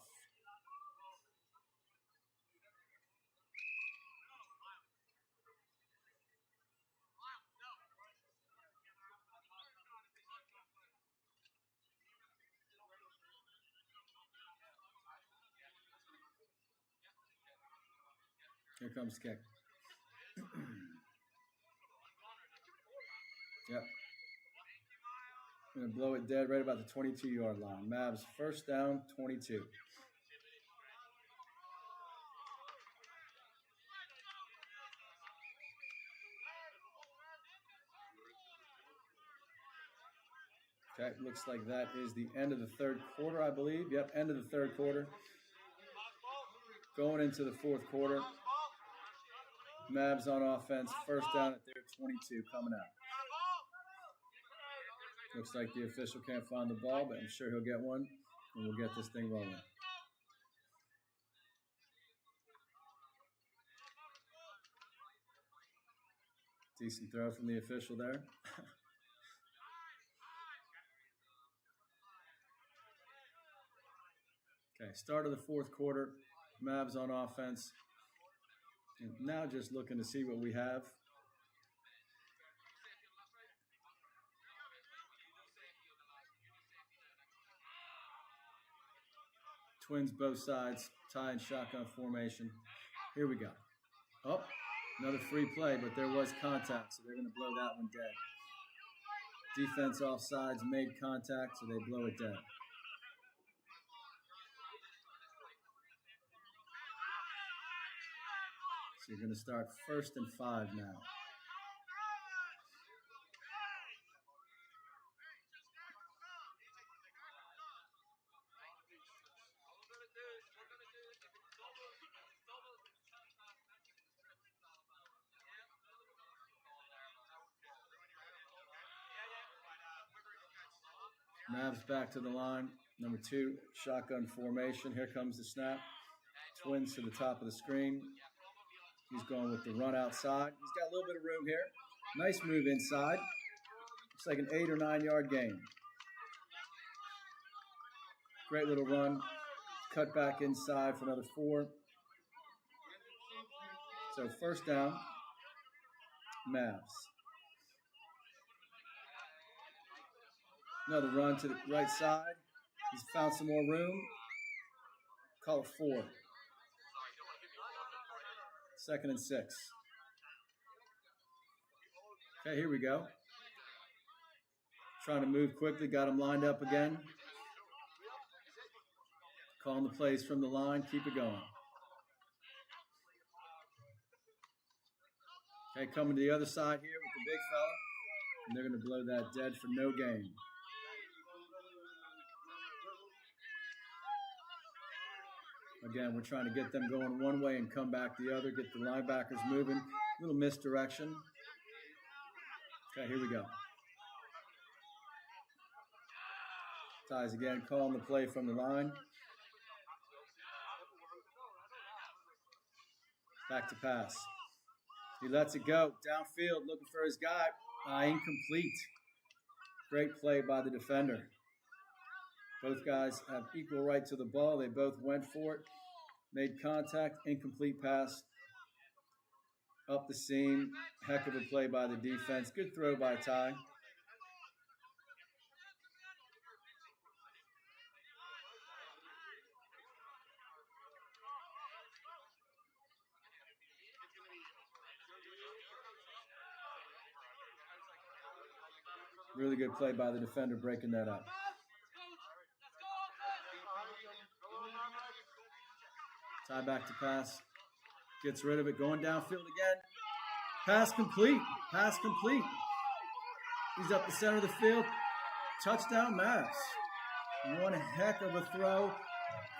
Here comes kick. Yep. I'm going to blow it dead right about the 22-yard line. Mavs first down, 22. Okay, looks like that is the end of the third quarter, I believe. Yep, end of the third quarter. Going into the fourth quarter. Mavs on offense, first down at their 22 coming out. Looks like the official can't find the ball, but I'm sure he'll get one, and we'll get this thing rolling. Decent throw from the official there. Okay, start of the fourth quarter. Mavs on offense. And now just looking to see what we have. Twins both sides, tie and shotgun formation. Here we go. Oh, another free play, but there was contact, so they're going to blow that one dead. Defense offsides, made contact, so they blow it dead. So you're going to start 1st and 5 now. Mavs back to the line. Number 2, shotgun formation. Here comes the snap. Twins to the top of the screen. He's going with the run outside. He's got a little bit of room here. Nice move inside. Looks like an 8 or 9 yard gain. Great little run. Cut back inside for another 4. So first down, Mavs. Another run to the right side. He's found some more room. Call it 4. 2nd and 6. Okay, here we go. Trying to move quickly. Got him lined up again. Calling the plays from the line. Keep it going. Okay, coming to the other side here with the big fella. And they're going to blow that dead for no gain. Again, we're trying to get them going one way and come back the other, get the linebackers moving. A little misdirection. Okay, here we go. Ties again, calling the play from the line. Back to pass. He lets it go. Downfield, looking for his guy. Incomplete. Great play by the defender. Both guys have equal right to the ball. They both went for it. Made contact. Incomplete pass. Up the seam. Heck of a play by the defense. Good throw by Ty. Really good play by the defender breaking that up. Tie back to pass. Gets rid of it. Going downfield again. Pass complete. Pass complete. He's up the center of the field. Touchdown, Mavs. One heck of a throw.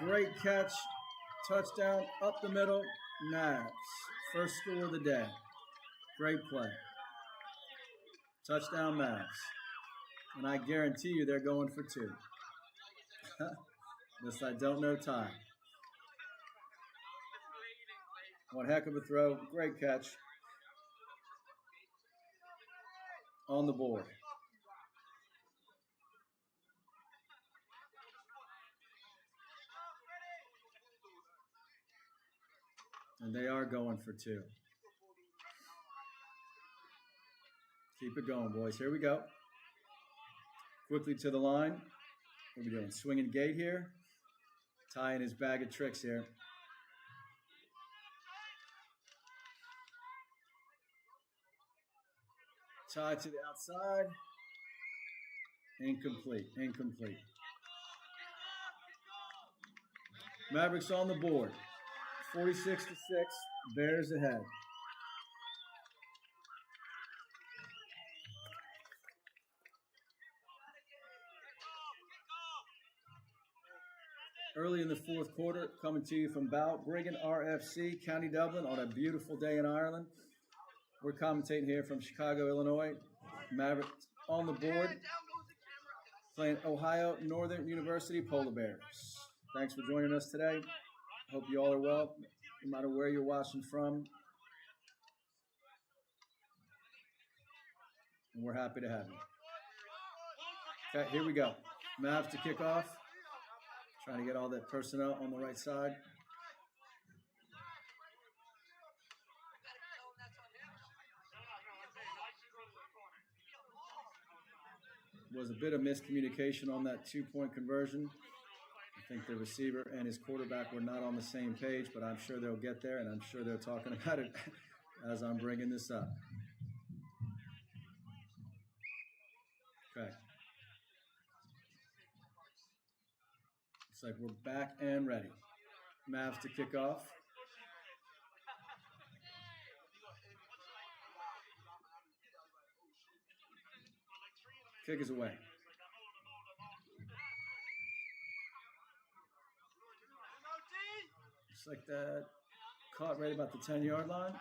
Great catch. Touchdown up the middle. Mavs. First score of the day. Great play. Touchdown, Mavs. And I guarantee you they're going for 2. This I don't know Ty. One heck of a throw. Great catch. On the board. And they are going for 2. Keep it going, boys. Here we go. Quickly to the line. What are we doing? Swinging gate here. Tying his bag of tricks here. Tie to the outside. Incomplete. Mavericks on the board. 46-6. Bears ahead. Early in the fourth quarter, coming to you from Balbriggan RFC, County Dublin, on a beautiful day in Ireland. We're commentating here from Chicago, Illinois. Mavericks on the board, playing Ohio Northern University Polar Bears. Thanks for joining us today. Hope you all are well, no matter where you're watching from. And we're happy to have you. Okay, here we go. Mavs to kick off. Trying to get all that personnel on the right side. Was a bit of miscommunication on that 2-point conversion. I think the receiver and his quarterback were not on the same page, but I'm sure they'll get there, and I'm sure they're talking about it as I'm bringing this up. Okay. Looks like we're back and ready. Mavs to kick off. Kick is away. Just like that. Caught right about the 10-yard line.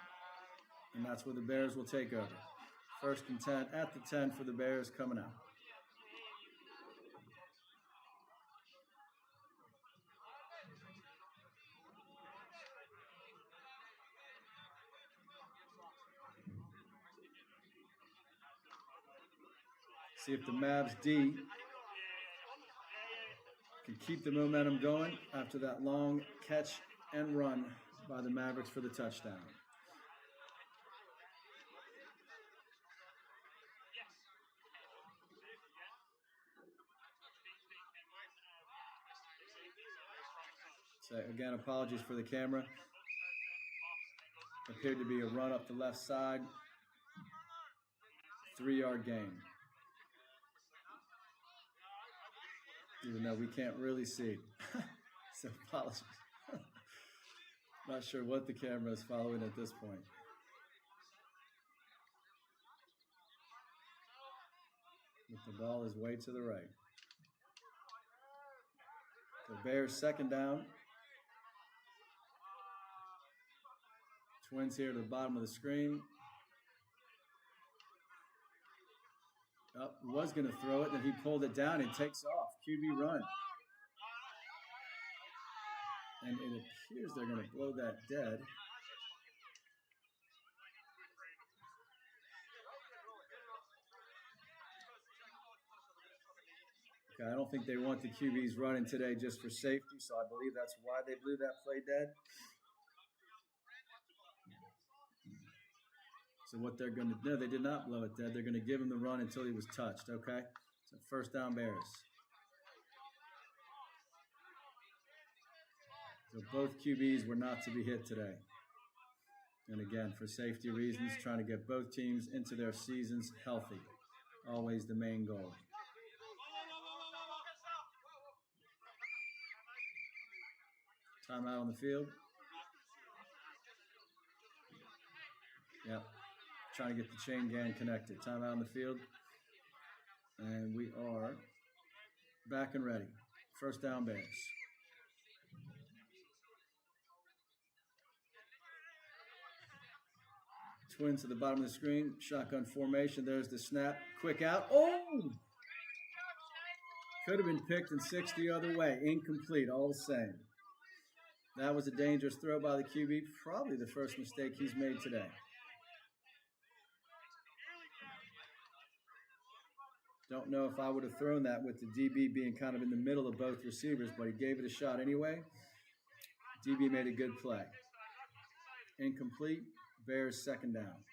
And that's where the Bears will take over. 1st and 10 at the 10 for the Bears coming out. See if the Mavs D can keep the momentum going after that long catch and run by the Mavericks for the touchdown. So again, apologies for the camera. Appeared to be a run up the left side. 3-yard gain. Even though we can't really see. So apologies. Not sure what the camera is following at this point. But the ball is way to the right. So Bears 2nd down. Twins here to the bottom of the screen. Oh, was going to throw it, then he pulled it down and takes off. QB run. And it appears they're going to blow that dead. Okay, I don't think they want the QBs running today just for safety, so I believe that's why they blew that play dead. So what they're going to do, they did not blow it dead. They're going to give him the run until he was touched, okay? So 1st down Bears. So both QBs were not to be hit today. And again, for safety reasons, trying to get both teams into their seasons healthy. Always the main goal. Timeout on the field. Yep. Trying to get the chain gang connected. Timeout on the field. And we are back and ready. 1st down Bears. Twins to the bottom of the screen. Shotgun formation. There's the snap. Quick out. Oh! Could have been picked and 6 the other way. Incomplete all the same. That was a dangerous throw by the QB. Probably the first mistake he's made today. Don't know if I would have thrown that with the DB being kind of in the middle of both receivers, but he gave it a shot anyway. DB made a good play. incomplete. Bears second down.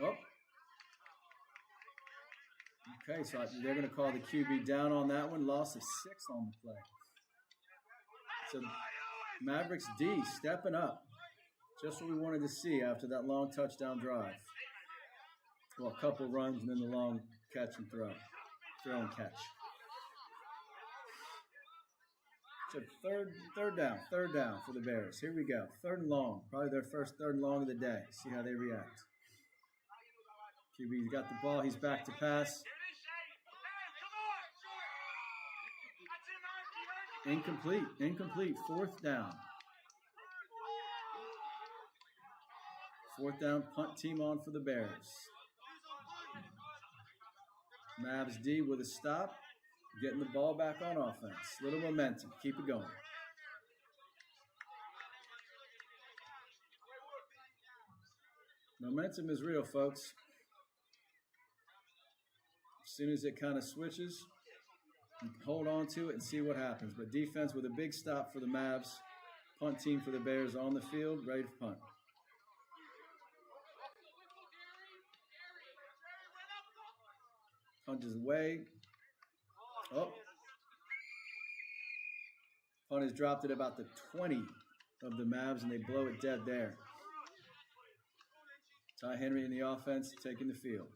Oh. Okay, so they're going to call the QB down on that one. Loss of 6 on the play. So Mavericks D stepping up. Just what we wanted to see after that long touchdown drive. Well, a couple runs and then the long catch and throw. Throw and catch. So third down for the Bears. Here we go. 3rd and long. Probably their first 3rd and long of the day. See how they react. QB's got the ball. He's back to pass. Incomplete. 4th down. 4th down, punt team on for the Bears. Mavs D with a stop. Getting the ball back on offense. Little momentum. Keep it going. Momentum is real, folks. As soon as it kind of switches, hold on to it and see what happens. But defense with a big stop for the Mavs. Punt team for the Bears on the field, ready to punt. Punches away. Oh. Punt is dropped at about the 20 of the Mavs, and they blow it dead there. Ty Henry in the offense, taking the field.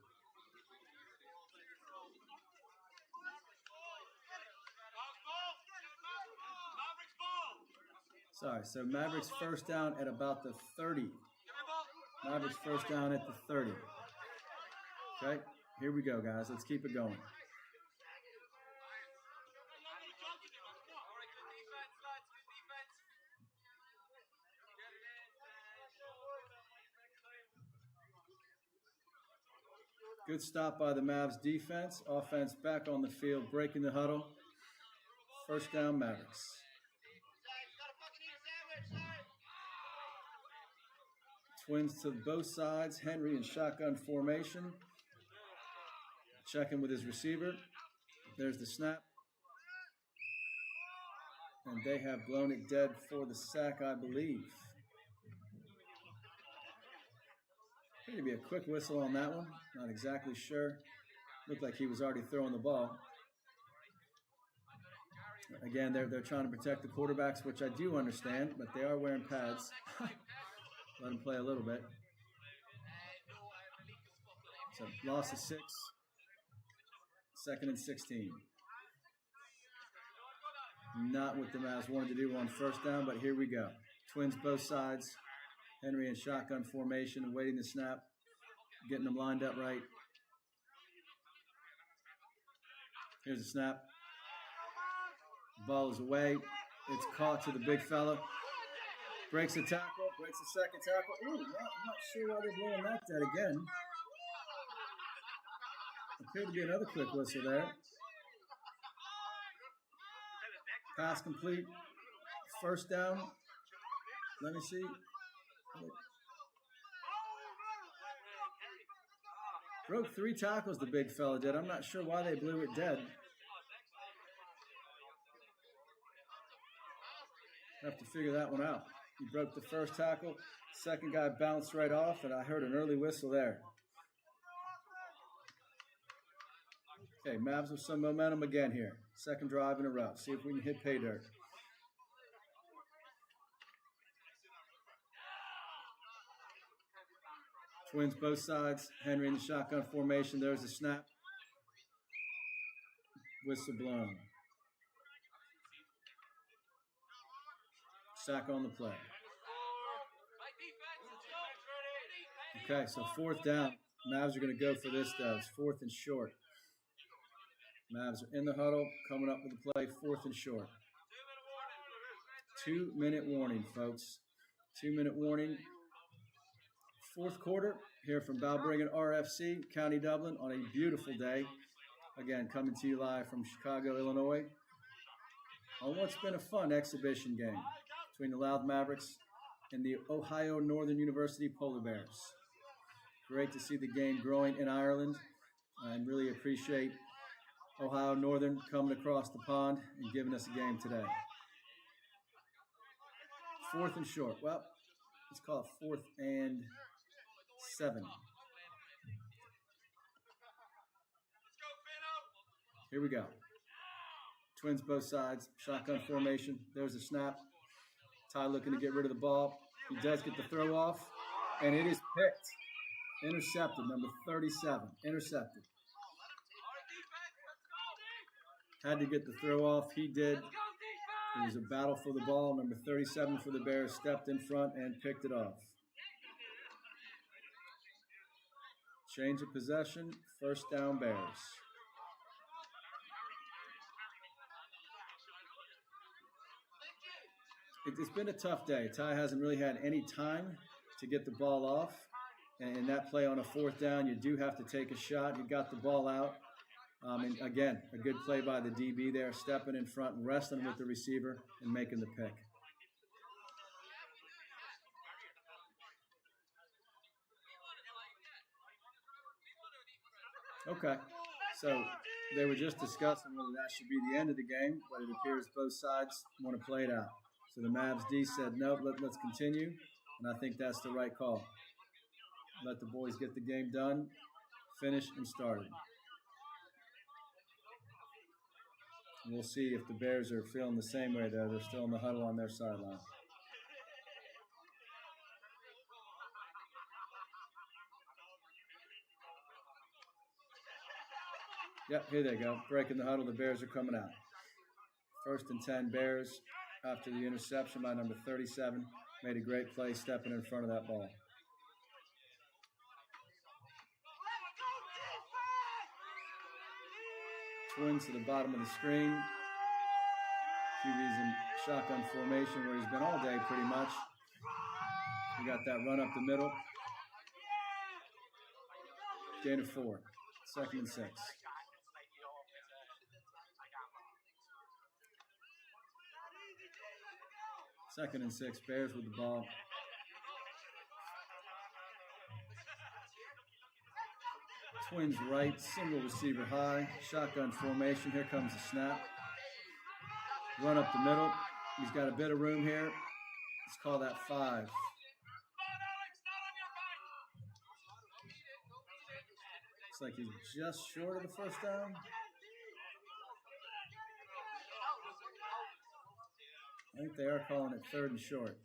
Sorry, so Mavericks first down at about the 30. Mavericks first down at the 30. Okay, here we go, guys. Let's keep it going. Good stop by the Mavs defense. Offense back on the field, breaking the huddle. First down, Mavericks. Twins to both sides. Henry in shotgun formation. Checking with his receiver. There's the snap. And they have blown it dead for the sack, I believe. Going to be a quick whistle on that one. Not exactly sure. Looked like he was already throwing the ball. Again, they're trying to protect the quarterbacks, which I do understand, but they are wearing pads. Let them play a little bit. So loss of 6. 2nd and 16. Not what the Mavs wanted to do on first down, but here we go. Twins both sides. Henry in shotgun formation, awaiting the snap. Getting them lined up right. Here's the snap. Ball is away. It's caught to the big fella. Breaks a tackle. Breaks a second tackle. Ooh, I'm not sure why they're blowing that dead again. Appeared to be another quick whistle there. Pass complete. First down. Let me see. Broke 3 tackles, the big fella did. I'm not sure why they blew it dead. Have to figure that one out. He broke the first tackle. Second guy bounced right off, and I heard an early whistle there. Okay, Mavs with some momentum again here. Second drive in a row. See if we can hit pay dirt. Twins both sides. Henry in the shotgun formation. There's the snap. Whistle blown. Sack on the play. Okay, so 4th down. Mavs are going to go for this, though. It's 4th and short. Mavs are in the huddle, coming up with the play, 4th and short. 2-minute warning, folks. 2-minute warning. 4th quarter here from Balbriggan RFC, County Dublin, on a beautiful day. Again, coming to you live from Chicago, Illinois, on what's been a fun exhibition game between the Louth Mavericks and the Ohio Northern University Polar Bears. Great to see the game growing in Ireland, and really appreciate Ohio Northern coming across the pond and giving us a game today. 4th and short. Well, let's call it 4th and 7. Here we go. Twins both sides. Shotgun formation. There's a snap. Ty looking to get rid of the ball. He does get the throw off, and it is picked. Intercepted, number 37. Intercepted. Had to get the throw off. He did. It was a battle for the ball. Number 37 for the Bears stepped in front and picked it off. Change of possession. 1st down Bears. It's been a tough day. Ty hasn't really had any time to get the ball off. And in that play on a 4th down, you do have to take a shot. You got the ball out. And again, a good play by the DB there, stepping in front and wrestling with the receiver and making the pick. Okay, so they were just discussing whether that should be the end of the game, but it appears both sides want to play it out. So the Mavs D said, no, let's continue, and I think that's the right call. Let the boys get the game done, finished, and started. We'll see if the Bears are feeling the same way, though. They're still in the huddle on their sideline. Yep, here they go. Breaking the huddle. The Bears are coming out. 1st and 10 Bears after the interception by number 37. Made a great play stepping in front of that ball. Twins to the bottom of the screen. QB's in shotgun formation where he's been all day pretty much. We got that run up the middle. Gain of 4. 2nd and 6. Second and 6. Bears with the ball. Twins right, single receiver high, shotgun formation. Here comes the snap. Run up the middle. He's got a bit of room here. Let's call that 5. Looks like he's just short of the 1st down. I think they are calling it 3rd and short.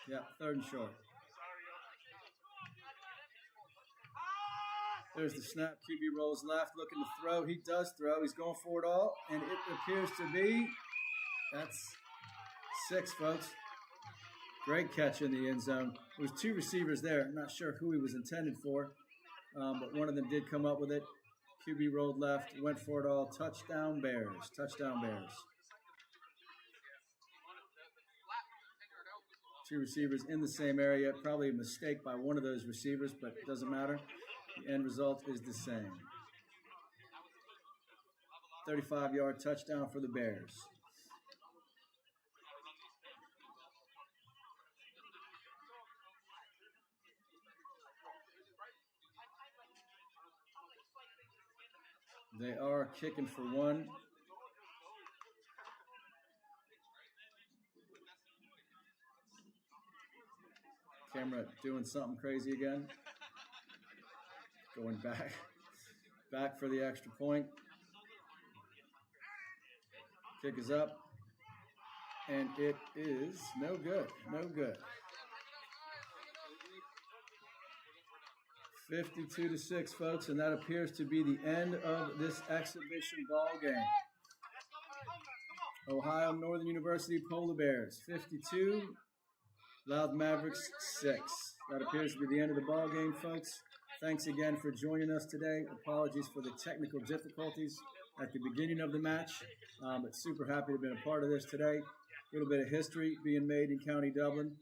Yeah, 3rd and short. There's the snap. QB rolls left, looking to throw. He does throw. He's going for it all, and it appears to be, that's 6, folks. Great catch in the end zone. There was 2 receivers there. I'm not sure who he was intended for, but one of them did come up with it. QB rolled left, went for it all. Touchdown Bears. Touchdown Bears. 2 receivers in the same area. Probably a mistake by one of those receivers, but it doesn't matter. The end result is the same. 35-yard touchdown for the Bears. They are kicking for 1. Camera doing something crazy again. Going back for the extra point. Kick is up, and it is no good. 52-6, folks, and that appears to be the end of this exhibition ball game. Ohio Northern University Polar Bears 52, Louth Mavericks 6. That appears to be the end of the ball game, folks. Thanks again for joining us today. Apologies for the technical difficulties at the beginning of the match, but super happy to have been a part of this today. A little bit of history being made in County Dublin.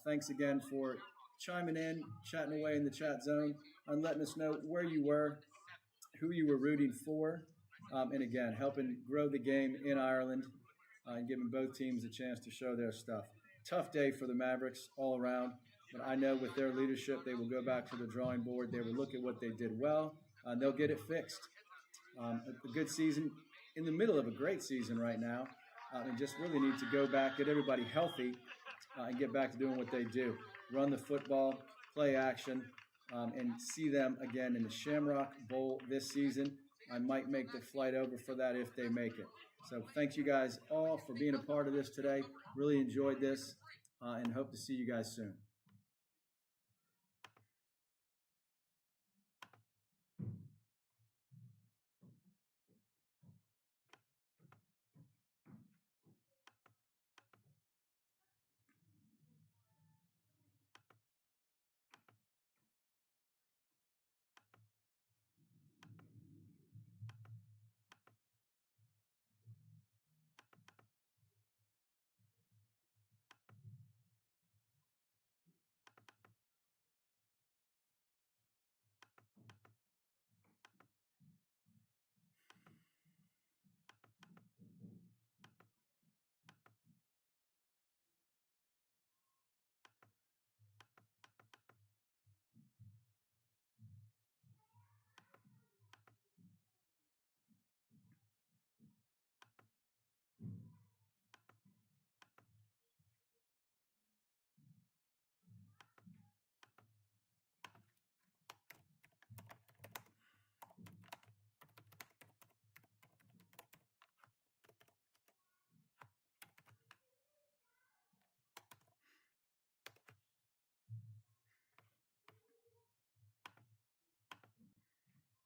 Thanks again for chiming in, chatting away in the chat zone, and letting us know where you were, who you were rooting for, and again, helping grow the game in Ireland and giving both teams a chance to show their stuff. Tough day for the Mavericks all around, But I know with their leadership, they will go back to the drawing board. They will look at what they did well, and they'll get it fixed. A good season in the middle of a great season right now, and just really need to go back, get everybody healthy, and get back to doing what they do. Run the football, play action, and see them again in the Shamrock Bowl this season. I might make the flight over for that if they make it. So thanks you guys all for being a part of this today. Really enjoyed this, and hope to see you guys soon.